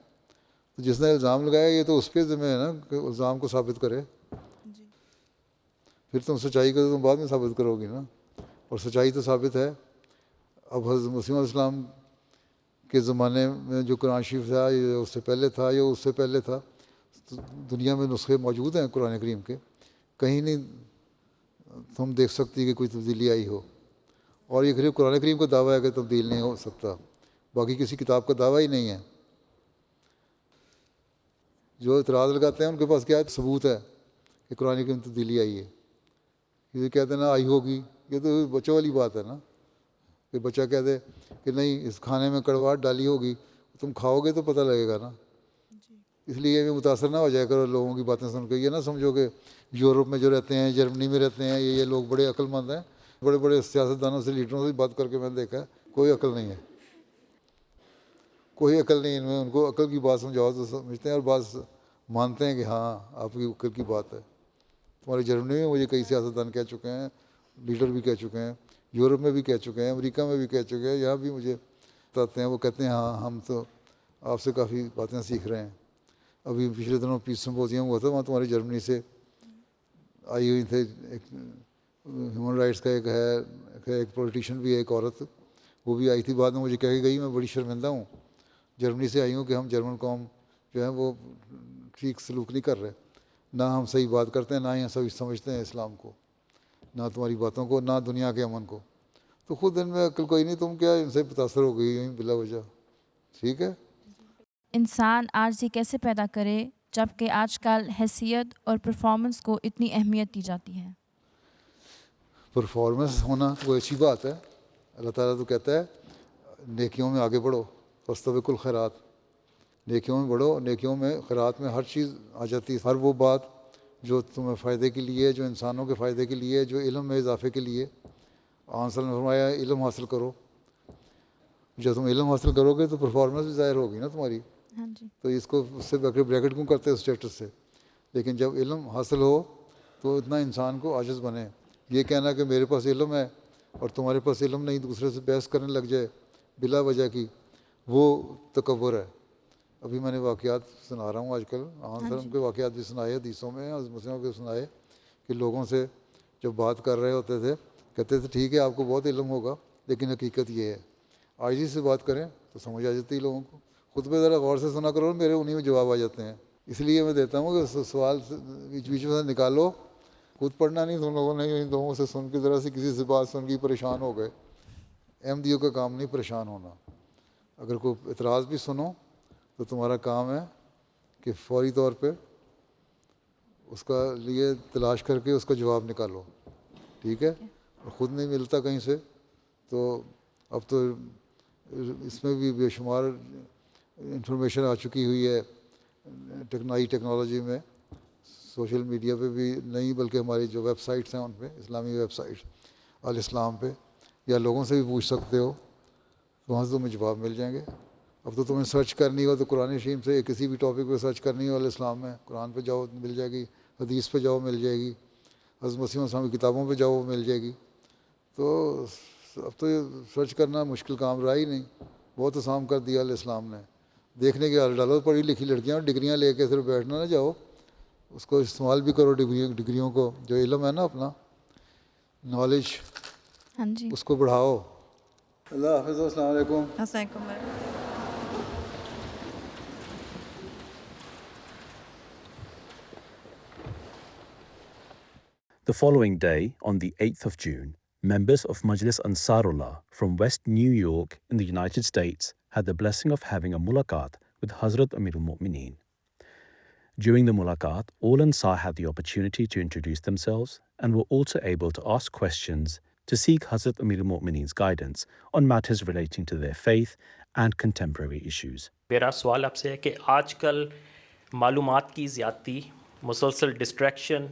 تو جس نے الزام لگایا یہ تو اس پہ ذمہ ہے نا کہ الزام کو ثابت کرے. پھر تم سچائی کو تو تم بعد میں ثابت کرو گی نا, اور سچائی تو ثابت ہے اب حضرت مسیح علیہ السلام کے زمانے میں جو قرآن شریف تھا یا اس سے پہلے تھا یا اس سے پہلے تھا، دنیا میں نسخے موجود ہیں قرآن کریم کے، کہیں نہیں تم دیکھ سکتی کہ کوئی تبدیلی آئی ہو. اور یہ صرف قرآن کریم کا دعویٰ ہے کہ تبدیل نہیں ہو سکتا، باقی کسی کتاب کا دعویٰ ہی نہیں ہے. جو اعتراض لگاتے ہیں ان کے پاس کیا ثبوت ہے کہ قرآن کریم تبدیلی آئی ہے؟ یہ کہتے ہیں نا آئی ہوگی، یہ تو بچوں والی بات ہے نا، کہ بچہ کہتے کہ نہیں اس کھانے میں کڑواہٹ ڈالی ہوگی، تم کھاؤ گے تو پتہ لگے گا نا. اس لیے بھی متاثر نہ ہو جائے کرو لوگوں کی باتیں سن کے. یہ نہ سمجھو کہ یورپ میں جو رہتے ہیں، جرمنی میں رہتے ہیں، یہ لوگ بڑے عقل مند ہیں. بڑے بڑے سیاستدانوں سے، لیڈروں سے بات کر کے میں نے دیکھا ہے کوئی عقل نہیں ہے، کوئی عقل نہیں ان میں. ان کو عقل کی بات سمجھاؤ تو سمجھتے ہیں اور بات مانتے ہیں کہ ہاں آپ کی عقل کی بات ہے. تمہاری جرمنی میں مجھے کئی سیاستدان کہہ چکے ہیں، لیڈر بھی کہہ چکے ہیں، یورپ میں بھی کہہ چکے ہیں، امریکہ میں بھی کہہ چکے ہیں، یہاں بھی مجھے بتاتے ہیں. وہ کہتے ہیں ہاں ہم تو آپ سے کافی باتیں سیکھ رہے ہیں. ابھی پچھلے دنوں پیس سمپوزیم ہوا تھا، وہاں تمہاری جرمنی سے آئی ہوئی تھے، ایک ہیومن رائٹس کا ایک پولیٹیشین بھی ہے، ایک عورت، وہ بھی آئی تھی. بعد میں مجھے کہہ کے گئی میں بڑی شرمندہ ہوں، جرمنی سے آئی ہوں کہ ہم جرمن قوم جو ہے وہ ٹھیک سلوک نہیں کر رہے، نہ ہم صحیح بات کرتے ہیں، نہ ہی ہم صحیح سمجھتے ہیں اسلام کو، نہ تمہاری باتوں کو، نہ دنیا کے امن کو. تو خود ان میں عقل کوئی نہیں، تم کیا ان سے متاثر ہو گئی بلا وجہ. ٹھیک ہے. انسان عارضی کیسے پیدا کرے جب کہ آج کل حیثیت اور پرفارمنس کو اتنی اہمیت دی جاتی ہے؟ پرفارمنس ہونا کوئی اچھی بات ہے. اللہ تعالیٰ تو کہتا ہے نیکیوں میں آگے بڑھو، فاستبقوا الخیرات، نیکیوں میں بڑھو. نیکیوں میں خیرات میں ہر چیز آ جاتی ہے، ہر وہ بات جو تمہیں فائدے کے لیے، جو انسانوں کے فائدے کے لیے، جو علم میں اضافے کے لیے. آنسر نے فرمایا علم حاصل کرو. جب تم علم حاصل کرو گے تو پرفارمنس بھی ظاہر ہوگی نا تمہاری. ہاں جی. تو اس کو اس سے بریکٹ کیوں کرتے ہیں اسٹیٹس سے؟ لیکن جب علم حاصل ہو تو اتنا انسان کو عاجز بنے. یہ کہنا کہ میرے پاس علم ہے اور تمہارے پاس علم نہیں، دوسرے سے بحث کرنے لگ جائے بلا وجہ کی، وہ تکبر ہے. ابھی میں نے واقعات سنا رہا ہوں آج کل، آنسر کے واقعات بھی سنائے، حدیثوں میں مسلموں کے سنائے کہ لوگوں سے جب بات کر رہے ہوتے تھے کہتے تھے ٹھیک ہے آپ کو بہت علم ہوگا لیکن حقیقت یہ ہے. عاجزی سے بات کریں تو سمجھ آ جاتی ہے لوگوں کو. خطبے ذرا غور سے سنا کرو، میرے انہیں میں جواب آ جاتے ہیں. اس لیے میں دیتا ہوں کہ سوال بیچ بیچ میں سے نکالو، خود پڑھنا نہیں. تم لوگوں نے ان لوگوں سے سن کے ذرا سی کسی سے بات سن کے پریشان ہو گئے. احمدیوں کا کام نہیں پریشان ہونا. اگر کوئی اعتراض بھی سنو تو تمہارا کام ہے کہ فوری طور پہ اس کا لیے تلاش کر کے اس کا جواب نکالو. ٹھیک ہے. اور خود نہیں ملتا کہیں سے تو اب تو اس میں بھی بے شمار انفارمیشن آ چکی ہوئی ہے نئی ٹیکنالوجی میں، سوشل میڈیا پہ بھی نہیں بلکہ ہماری جو ویب سائٹس ہیں ان پہ، اسلامی ویب سائٹس الاسلام پہ، یا لوگوں سے بھی پوچھ سکتے ہو، وہاں سے تمہیں جواب مل جائیں گے. اب تو تمہیں سرچ کرنی ہو تو قرآن شریف سے کسی بھی ٹاپک پہ سرچ کرنی ہو الاسلام میں، قرآن پہ جاؤ مل جائے گی، حدیث پہ جاؤ مل جائے گی، حضرت مسیح السلام کی کتابوں پہ جاؤ مل جائے گی. تو اب تو یہ سرچ کرنا مشکل کام رہا ہی نہیں، بہت آسان کر دیا الاسلام نے. دیکھنے کی حال ڈالو، پڑھی لکھی لڑکیاں ڈگریاں لے کے صرف بیٹھنا نہ جاؤ، اس کو استعمال بھی کرو ڈگریوں کو، جو علم ہے نا اپنا نالج، ہاں جی. اس کو بڑھاؤ. اللہ حافظ. السلام علیکم. السلام علیکم. The following day, on the 8th of June, members of Majlis Ansarullah from West New York in the United States had the blessing of having a mulaqat with Hazrat Amir al-Mu'mineen. During the mulaqat, all Ansar had the opportunity to introduce themselves and were also able to ask questions to seek Hazrat Amir al-Mu'mineen's guidance on matters relating to their faith and contemporary issues. میرا سوال آپ سے ہے کہ آج کل معلومات کی زیادتی، مسلسل ڈسٹریکشن،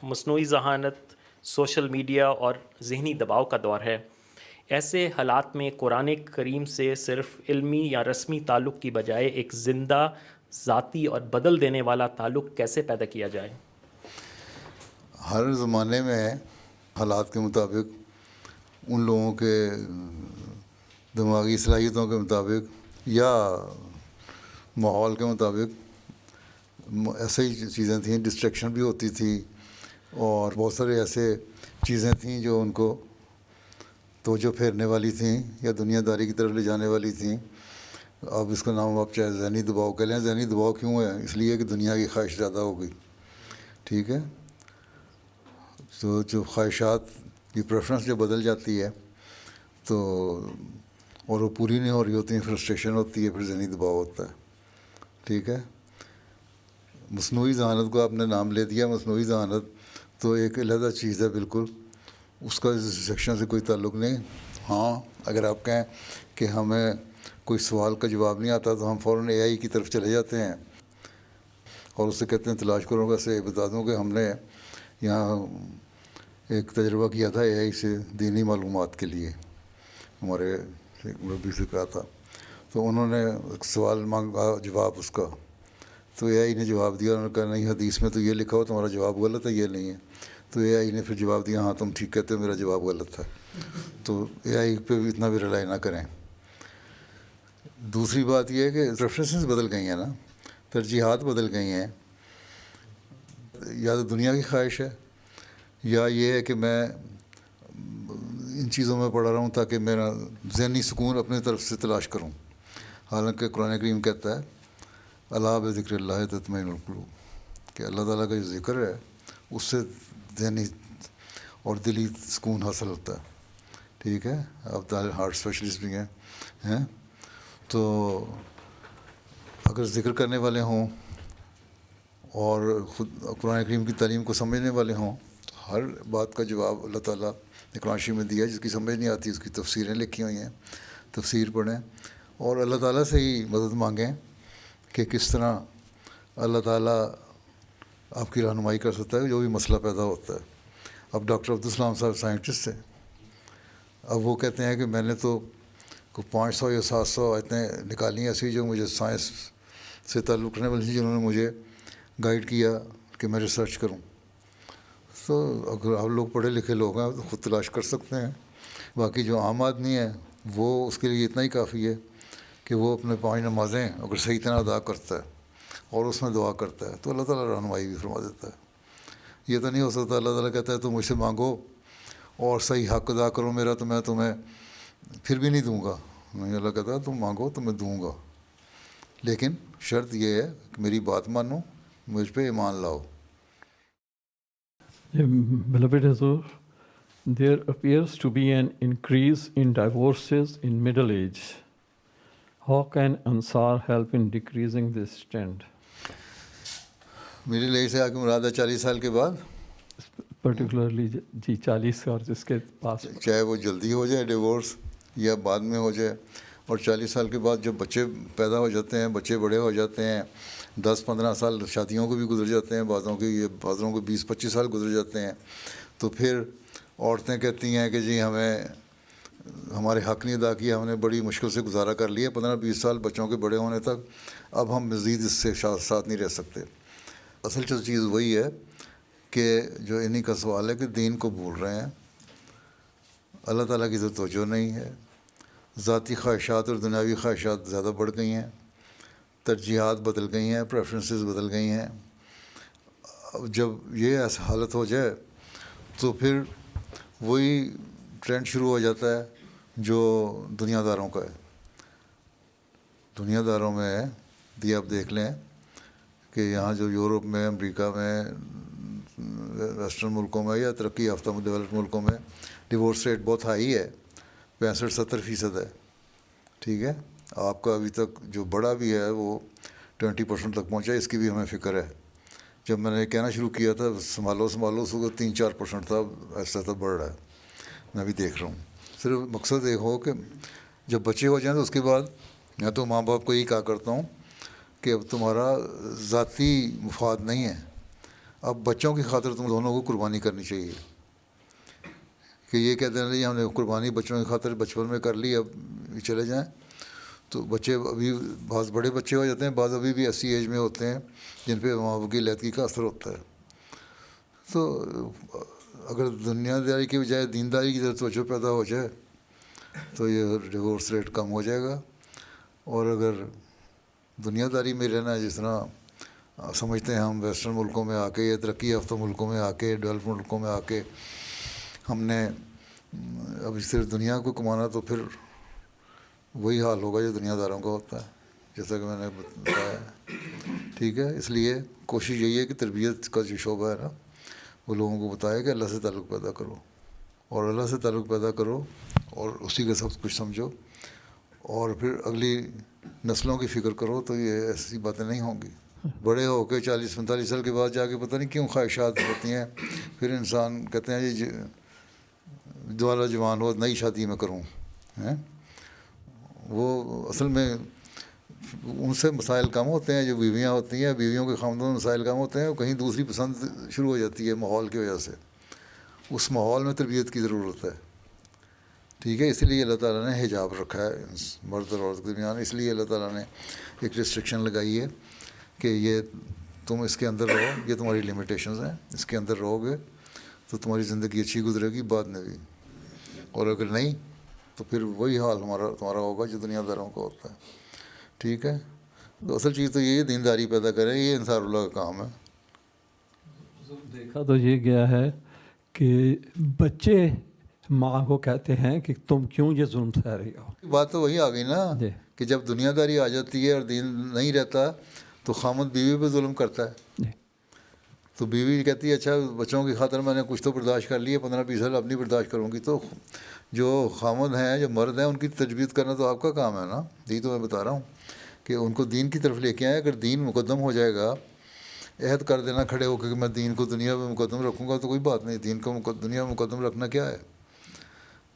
مصنوعی ذہانت، سوشل میڈیا اور ذہنی دباؤ کا دور ہے. ایسے حالات میں قرآن کریم سے صرف علمی یا رسمی تعلق کی بجائے ایک زندہ، ذاتی اور بدل دینے والا تعلق کیسے پیدا کیا جائے؟ ہر زمانے میں حالات کے مطابق، ان لوگوں کے دماغی صلاحیتوں کے مطابق یا ماحول کے مطابق ایسے ہی چیزیں تھیں. ڈسٹریکشن بھی ہوتی تھی اور بہت سارے ایسے چیزیں تھیں جو ان کو توجہ پھیرنے والی تھیں یا دنیا داری کی طرف لے جانے والی تھیں. اب اس کا نام آپ چاہے ذہنی دباؤ کہہ لیں. ذہنی دباؤ کیوں ہے؟ اس لیے کہ دنیا کی خواہش زیادہ ہو گئی. ٹھیک ہے. تو جو خواہشات کی پریفرنس جو بدل جاتی ہے تو اور وہ پوری نہیں ہو رہی ہوتی ہیں, فرسٹریشن ہوتی ہے, پھر ذہنی دباؤ ہوتا ہے. ٹھیک ہے. مصنوعی ذہانت کو آپ نے نام لے دیا. مصنوعی ذہانت تو ایک علیحدہ چیز ہے بالکل, اس کا اس سیکشن سے کوئی تعلق نہیں. ہاں اگر آپ کہیں کہ ہمیں کوئی سوال کا جواب نہیں آتا تو ہم فوراً اے آئی کی طرف چلے جاتے ہیں اور اس سے کہتے ہیں تلاش کرو گا. سے بتا دوں کہ ہم نے یہاں ایک تجربہ کیا تھا اے آئی سے دینی معلومات کے لیے. ہمارے ایک مربی سے کہا تھا, تو انہوں نے ایک سوال مانگا جواب اس کا, تو اے آئی نے جواب دیا. انہوں نے کہا نہیں حدیث میں تو یہ لکھا ہو, تمہارا جواب غلط ہے, یہ نہیں ہے. تو اے آئی نے پھر جواب دیا ہاں تم ٹھیک کہتے ہو, میرا جواب غلط تھا. تو اے آئی پہ بھی اتنا بھی رلائی نہ کریں. دوسری بات یہ ہے کہ پریفرنسز بدل گئی ہیں نا, ترجیحات بدل گئی ہیں. یا تو دنیا کی خواہش ہے یا یہ ہے کہ میں ان چیزوں میں پڑا رہا ہوں تاکہ میرا ذہنی سکون اپنے طرف سے تلاش کروں. حالانکہ قرآن کریم کہتا ہے الا بذکر اللہ تطمئن القلوب, کہ اللہ تعالیٰ کا جو ذکر ہے اس سے ذہنی اور دلی سکون حاصل ہوتا ہے. ٹھیک ہے. آپ ہارٹ اسپیشلسٹ بھی ہیں تو اگر ذکر کرنے والے ہوں اور خود قرآن کریم کی تعلیم کو سمجھنے والے ہوں تو ہر بات کا جواب اللہ تعالیٰ نے قرآن شریف میں دیا. جس کی سمجھ نہیں آتی اس کی تفسیریں لکھی ہوئی ہیں, تفسیر پڑھیں اور اللہ تعالیٰ سے ہی مدد مانگیں کہ کس طرح اللہ تعالیٰ آپ کی رہنمائی کر سکتا ہے جو بھی مسئلہ پیدا ہوتا ہے. اب ڈاکٹر عبدالسلام صاحب سائنٹسٹ ہیں, اب وہ کہتے ہیں کہ میں نے تو 500 یا 700 آیتیں نکالی ایسی جو مجھے سائنس سے تعلق رکھنے والی تھیں, جنہوں نے مجھے گائیڈ کیا کہ میں ریسرچ کروں. تو اگر آپ لوگ پڑھے لکھے لوگ ہیں تو خود تلاش کر سکتے ہیں. باقی جو عام آدمی ہے وہ اس کے لیے اتنا ہی کافی ہے کہ وہ اپنے 5 نمازیں اگر صحیح طرح ادا کرتا ہے اور اس میں دعا کرتا ہے تو اللہ تعالیٰ رہنمائی بھی فرما دیتا ہے. یہ تو نہیں ہو سکتا اللہ تعالیٰ کہتا ہے تو مجھ سے مانگو اور صحیح حق ادا کرو میرا تو میں تمہیں پھر بھی نہیں دوں گا. نہیں, اللہ کہتا ہے تم مانگو تو میں دوں گا, لیکن شرط یہ ہے کہ میری بات مانو, مجھ پہ ایمان لاؤ. Beloved Hazur, there appears to be an increase in divorces in middle age. How can Ansar help in decreasing this trend? Middle age سے آگے مراد ہے 40 سال کے بعد, Particularly جی 40 اور جس کے پاس, چاہے وہ جلدی ہو جائے ڈیورس یا بعد میں ہو جائے. اور 40 سال کے بعد جب بچے پیدا ہو جاتے ہیں, بچے بڑے ہو جاتے ہیں, 10-15 سال شادیوں کو بھی گزر جاتے ہیں, بعضوں کو 20-25 سال گزر جاتے ہیں, تو پھر عورتیں کہتی ہیں کہ جی ہمیں ہمارے حق نہیں ادا کیا, ہم نے بڑی مشکل سے گزارا کر لیا 15-20 سال بچوں کے بڑے ہونے تک, اب ہم مزید اس سے ساتھ نہیں رہ سکتے. اصل چیز وہی ہے کہ جو انہی کا سوال ہے کہ دین کو بھول رہے ہیں, اللہ تعالیٰ کی تو توجہ نہیں ہے, ذاتی خواہشات اور دنیاوی خواہشات زیادہ بڑھ گئی ہیں, ترجیحات بدل گئی ہیں, پریفرنسز بدل گئی ہیں. جب یہ ایسا حالت ہو جائے تو پھر وہی ٹرینڈ شروع ہو جاتا ہے جو دنیا داروں کا ہے. دنیا داروں میں بھی آپ دیکھ لیں کہ یہاں جو یورپ میں, امریکہ میں, ویسٹرن ملکوں میں یا ترقی یافتہ ڈیولپڈ ملکوں میں ڈیورس ریٹ بہت ہائی ہے, 65-70% ہے. ٹھیک ہے. آپ کا ابھی تک جو بڑا بھی ہے وہ 20% تک پہنچا, اس کی بھی ہمیں فکر ہے. جب میں نے کہنا شروع کیا تھا سنبھالو اس کو 3-4% تھا, ایسا تو بڑھ رہا ہے, میں بھی دیکھ رہا ہوں. صرف مقصد ایک ہو کہ جب بچے ہو جائیں تو اس کے بعد میں تو ماں باپ کو یہی کہا کرتا ہوں کہ اب تمہارا ذاتی مفاد نہیں ہے, اب بچوں کی خاطر تم دونوں کو قربانی کرنی چاہیے. کہ یہ کہتے ہیں نہیں ہم نے قربانی بچوں کی خاطر بچپن میں کر لی, اب چلے جائیں. تو بچے ابھی بعض بڑے بچے ہو جاتے ہیں, بعض ابھی بھی ایسی ایج میں ہوتے ہیں جن پہ ماں باپ کی علیحدگی کا اثر ہوتا ہے. تو اگر دنیا داری کی بجائے دینداری کی طرف توجہ پیدا ہو جائے تو یہ ڈیورس ریٹ کم ہو جائے گا. اور اگر دنیا داری میں رہنا ہے جس طرح سمجھتے ہیں ہم ویسٹرن ملکوں میں آ کے یا ترقی یافتہ ملکوں میں آ کے, ڈیولپ ملکوں میں آ کے ہم نے اب صرف دنیا کو کمانا تو پھر وہی حال ہوگا جو دنیا داروں کا ہوتا ہے، جیسا کہ میں نے بتایا، ٹھیک ہے. اس لیے کوشش یہی ہے کہ تربیت کا جو شعبہ ہے نا وہ لوگوں کو بتائے کہ اللہ سے تعلق پیدا کرو، اور اللہ سے تعلق پیدا کرو اور اسی کا سب کچھ سمجھو، اور پھر اگلی نسلوں کی فکر کرو. تو یہ ایسی باتیں نہیں ہوں گی. بڑے ہو کے 40-45 سال کے بعد جا کے پتہ نہیں کیوں خواہشات ہوتی ہیں، پھر انسان کہتے ہیں جی دوبارہ جوان ہو نئی شادی میں کروں. وہ اصل میں ان سے مسائل کم ہوتے ہیں جو بیویاں ہوتی ہیں، بیویوں کے خاوندوں میں مسائل کم ہوتے ہیں، وہ کہیں دوسری پسند شروع ہو جاتی ہے ماحول کی وجہ سے. اس ماحول میں تربیت کی ضرورت ہے، ٹھیک ہے. اسی لیے اللہ تعالیٰ نے حجاب رکھا ہے مرد اور عورت کے درمیان. اس لیے اللہ تعالیٰ نے ایک ریسٹرکشن لگائی ہے کہ یہ تم اس کے اندر رہو، یہ تمہاری لمیٹیشنز ہیں، اس کے اندر رہو گے تو تمہاری زندگی اچھی گزرے گی بعد میں بھی، اور اگر نہیں تو پھر وہی حال تمہارا ہوگا جو دنیا داروں کا ہوتا ہے، ٹھیک ہے. تو اصل چیز تو یہ ہے دینداری پیدا کریں، یہ انصار اللہ کا کام ہے. دیکھا تو یہ گیا ہے کہ بچے ماں کو کہتے ہیں کہ تم کیوں یہ ظلم سہ رہی ہو. بات تو وہی آ گئی نا کہ جب دنیا داری آ جاتی ہے اور دین نہیں رہتا تو خامد بیوی پہ ظلم کرتا ہے. تو بیوی کہتی ہے اچھا بچوں کی خاطر میں نے کچھ تو برداشت کر لی ہے، 15-20 سال اپنی برداشت کروں گی. تو جو خامد ہیں، جو مرد ہیں، ان کی تجوید کرنا تو آپ کا کام ہے نا. یہی تو میں بتا رہا ہوں کہ ان کو دین کی طرف لے کے آئیں. اگر دین مقدم ہو جائے گا، عہد کر دینا کھڑے ہو کے کہ میں دین کو دنیا میں مقدم رکھوں گا، تو کوئی بات نہیں. دین کو دنیا میں مقدم رکھنا کیا ہے؟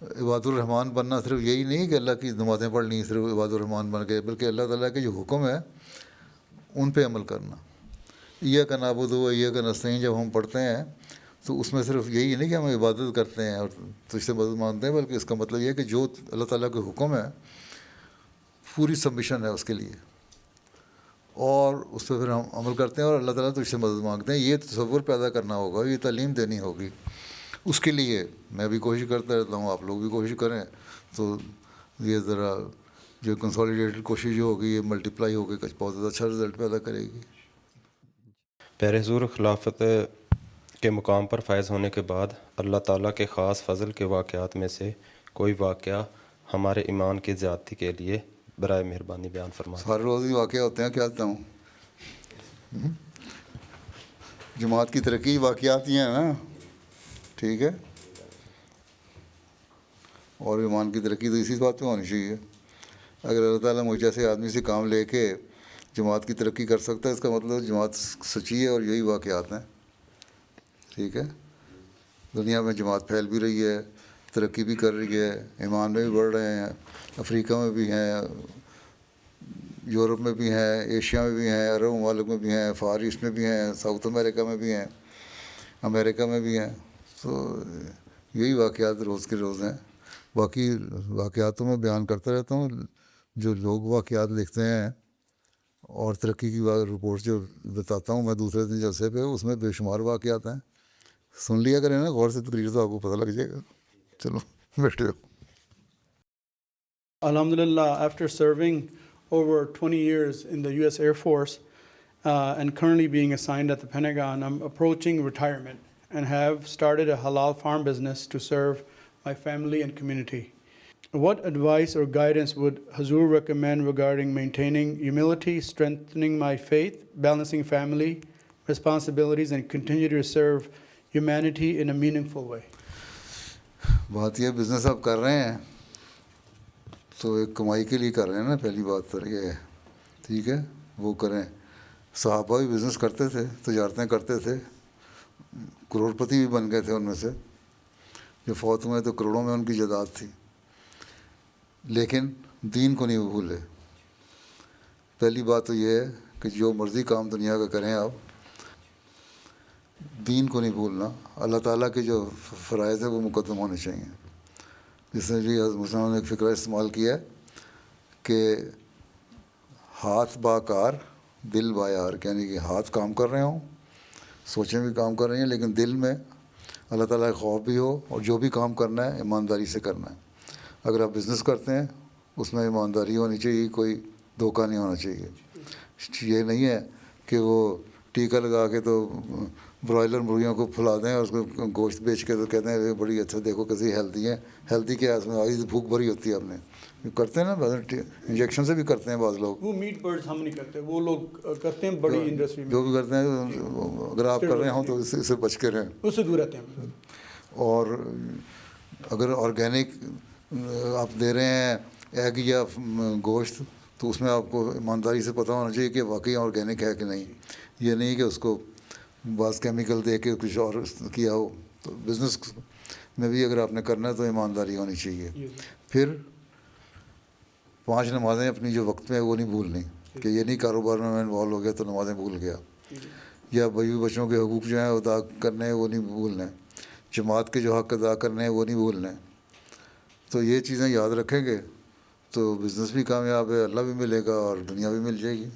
عباد الرحمن بننا صرف یہی نہیں کہ اللہ کی نمازیں پڑھ لیں صرف عباد الرحمن بن گئے، بلکہ اللہ تعالیٰ کے جو حکم ہے ان پہ عمل کرنا. ایاک نعبد و ایاک نستعین جب ہم پڑھتے ہیں تو اس میں صرف یہی نہیں کہ ہم عبادت کرتے ہیں اور تجھ سے مدد مانگتے ہیں، بلکہ اس کا مطلب یہ ہے کہ جو اللہ تعالیٰ کے حکم ہے پوری سبمیشن ہے اس کے لیے، اور اس پہ پھر ہم عمل کرتے ہیں اور اللہ تعالیٰ تجھ سے مدد مانگتے ہیں. یہ تصور پیدا کرنا ہوگا، یہ تعلیم دینی ہوگی. اس کے لیے میں بھی کوشش کرتا رہتا ہوں، آپ لوگ بھی کوشش کریں. تو یہ ذرا جو کنسالیڈیٹڈ کوشش جو ہوگی یہ ملٹیپلائی ہو کے کچھ بہت اچھا رزلٹ پیدا کرے گی. پیر حضور خلافت کے مقام پر فائز ہونے کے بعد اللہ تعالیٰ کے خاص فضل کے واقعات میں سے کوئی واقعہ ہمارے ایمان کی زیادتی کے لیے برائے مہربانی بیان فرمائیں. ہر روز ہی واقعہ ہوتے ہیں، کیا ہوں جماعت کی ترقی واقعات ہی ہیں نا، ٹھیک ہے. اور ایمان کی ترقی تو اسی بات پہ ہونی چاہیے. اگر اللہ تعالیٰ مجھ جیسے آدمی سے کام لے کے جماعت کی ترقی کر سکتا ہے، اس کا مطلب جماعت سچی ہے اور یہی واقعات ہیں، ٹھیک ہے. دنیا میں جماعت پھیل بھی رہی ہے، ترقی بھی کر رہی ہے، ایمان میں بھی بڑھ رہے ہیں. افریقہ میں بھی ہیں، یورپ میں بھی ہیں، ایشیا میں بھی ہیں، عرب ممالک میں بھی ہیں، فار ایسٹ میں بھی ہیں، ساؤتھ امریکہ میں بھی ہیں، امریکہ میں بھی ہیں. تو یہی واقعات روز کے روز ہیں. باقی واقعات تو میں بیان کرتا رہتا ہوں. جو لوگ واقعات لکھتے ہیں اور ترقی کی رپورٹ جو بتاتا ہوں میں دوسرے دن جلسے پہ، اس میں بے شمار واقعات ہیں. سن لیا کریں نا غور سے تقریر، تو آپ کو پتہ لگ جائے گا. چلو بیٹھے ہو. Alhamdulillah, after serving over 20 years in the U.S. Air Force and currently being assigned at the Pentagon, I'm approaching retirement and have started a halal farm business to serve my family and community. What advice or guidance would Hazur recommend regarding maintaining humility, strengthening my faith, balancing family responsibilities, and continue to serve humanity in a meaningful way? بات یہ business آپ کر رہے ہیں تو ایک کمائی کے لیے کر رہے ہیں نا، پہلی بات تو یہ ہے، ٹھیک ہے. وہ کریں. صحابہ بھی بزنس کرتے تھے، تجارتیں کرتے تھے، کروڑ پتی بھی بن گئے تھے. ان میں سے جو فوت ہوئے تو کروڑوں میں ان کی جائیداد تھی، لیکن دین کو نہیں بھولے. پہلی بات تو یہ ہے کہ جو مرضی کام دنیا کا کریں آپ، دین کو نہیں بھولنا. اللہ تعالیٰ کے جو فرائض ہیں وہ مقدم ہونے چاہیے. جس نے جی مسلمانوں نے ایک فکرہ استعمال کیا ہے کہ ہاتھ با کار دل با یار، یعنی کہ ہاتھ کام کر رہے ہوں، سوچیں بھی کام کر رہی ہیں، لیکن دل میں اللہ تعالیٰ کا خوف بھی ہو، اور جو بھی کام کرنا ہے ایمانداری سے کرنا ہے. اگر آپ بزنس کرتے ہیں اس میں ایمانداری ہونی چاہیے، کوئی دھوکہ نہیں ہونا چاہیے. یہ نہیں ہے کہ وہ ٹیکا لگا کے تو برائلر مرغیوں کو پھلا دیں اور اس کو گوشت بیچ کے تو کہتے ہیں بڑی اچھا دیکھو کیسی ہیلدی ہیں. ہیلدی کیا ہے اس میں؟ آئی بھوک بھری ہوتی ہے. آپ نے کرتے ہیں نا انجیکشن سے بھی کرتے ہیں بعض لوگ. وہ میٹ برڈز ہم نہیں کرتے, وہ لوگ کرتے ہیں بڑی انڈسٹری میں. جو بھی کرتے ہیں اگر آپ کر رہے ہوں تو اس سے بچ کے رہیں, اس سے دور رہتے ہیں. اور اگر آرگینک آپ دے رہے ہیں ایگ یا گوشت تو اس میں آپ کو ایمانداری سے پتہ ہونا چاہیے کہ واقعی آرگینک ہے کہ نہیں. یہ نہیں کہ اس کو بعض کیمیکل دے کے کچھ اور کیا ہو. تو بزنس میں بھی اگر آپ نے کرنا ہے تو ایمانداری ہونی چاہیے. پھر 5 نمازیں اپنی جو وقت میں وہ نہیں بھولنی, کہ یہ نہیں کاروبار میں انوالو ہو گیا تو نمازیں بھول گیا, یا بیوی بچوں کے حقوق جو ہیں ادا کرنے ہیں وہ نہیں بھولنے, جماعت کے جو حق ادا کرنے ہیں وہ نہیں بھولنے. تو یہ چیزیں یاد رکھیں گے تو بزنس بھی کامیاب ہے, اللہ بھی ملے گا اور دنیا بھی مل جائے گی.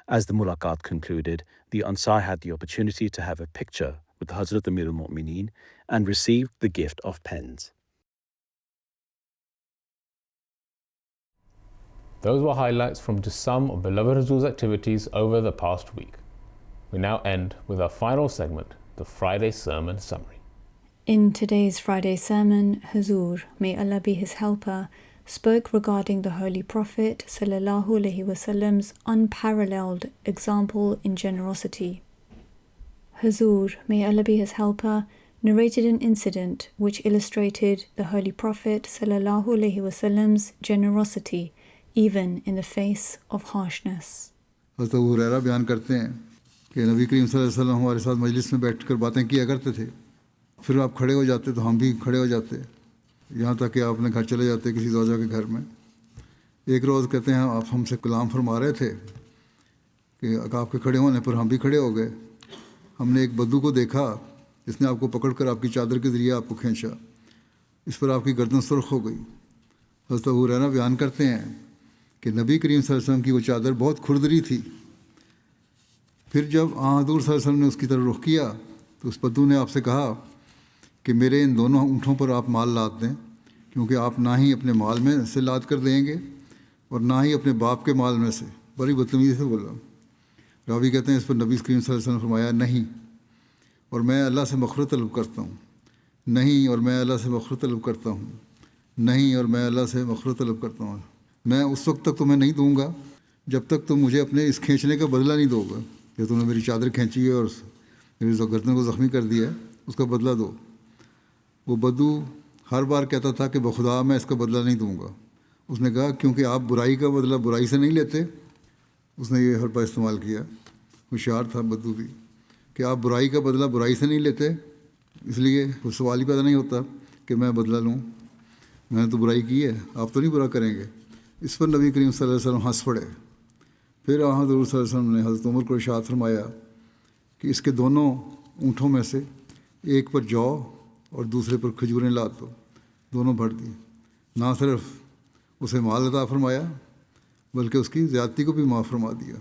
As the mulaqat concluded, the Ansar had the opportunity to have a picture with Hazrat Amir al-Mu'mineen and received the gift of pens. Those were highlights from just some of beloved Huzoor's activities over the past week. We now end with our final segment, the Friday Sermon Summary. In today's Friday sermon, Huzoor, may Allah be his helper, spoke regarding the Holy Prophet ﷺ's unparalleled example in generosity. Huzoor, may Allah be his helper, narrated an incident which illustrated the Holy Prophet ﷺ's generosity even in the face of harshness. حضرت ابو ہریرہ بیان کرتے ہیں کہ نبی کریم صلی اللہ علیہ وسلم ہمارے ساتھ مجلس میں بیٹھ کر باتیں کیا کرتے تھے. پھر آپ کھڑے ہو جاتے تو ہم بھی کھڑے ہو جاتے, یہاں تک کہ آپ اپنے گھر چلے جاتے کسی زوجہ کے گھر میں. ایک روز کہتے ہیں آپ ہم سے کلام فرما رہے تھے کہ آپ کے کھڑے ہونے پر ہم بھی کھڑے ہو گئے. ہم نے ایک بدو کو دیکھا جس نے آپ کو پکڑ کر آپ کی چادر کے ذریعے آپ کو کھینچا, اس پر آپ کی گردن سرخ ہو گئی. حضرت ابو ہریرہ بیان کرتے ہیں کہ نبی کریم صلی اللہ علیہ وسلم کی وہ چادر بہت کھردری تھی. پھر جب حضور صلی اللہ علیہ وسلم نے اس کی طرف رخ کیا تو اس بدو نے آپ سے کہا کہ میرے ان دونوں اونٹوں پر آپ مال لاد دیں, کیونکہ آپ نہ ہی اپنے مال میں سے لاد کر دیں گے اور نہ ہی اپنے باپ کے مال میں سے. بڑی بدتمیزی سے بولا. راوی کہتے ہیں اس پر نبی کریم صلی اللہ علیہ وسلم نے فرمایا نہیں, اور میں اللہ سے مغفرت طلب کرتا ہوں, نہیں اور میں اللہ سے مغفرت طلب کرتا ہوں, نہیں اور میں اللہ سے مغفرت طلب کرتا ہوں. میں اس وقت تک تمہیں نہیں دوں گا جب تک تم مجھے اپنے اس کھینچنے کا بدلہ نہیں دو گا. کہ تم نے میری چادر کھینچی ہے اور میری گردن کو زخمی کر دیا ہے, اس کا بدلہ دو. وہ بدو ہر بار کہتا تھا کہ بخدا میں اس کا بدلہ نہیں دوں گا. اس نے کہا کیونکہ آپ برائی کا بدلہ برائی سے نہیں لیتے. اس نے یہ حربہ استعمال کیا, ہوشیار تھا بدو بھی, کہ آپ برائی کا بدلہ برائی سے نہیں لیتے, اس لیے کوئی سوال ہی پیدا نہیں ہوتا کہ میں بدلہ لوں, میں نے تو برائی کی ہے, آپ تو نہیں برا کریں گے. اس پر نبی کریم صلی اللہ علیہ وسلم ہنس پڑے. پھر حضور صلی اللہ علیہ وسلم نے حضرت عمر کو ارشاد فرمایا کہ اس کے دونوں اونٹوں میں سے ایک پر جو اور دوسرے پر کھجوریں لاد دو. دونوں بھر دی. نہ صرف اسے مال عطا فرمایا بلکہ اس کی زیادتی کو بھی معاف فرما دیا.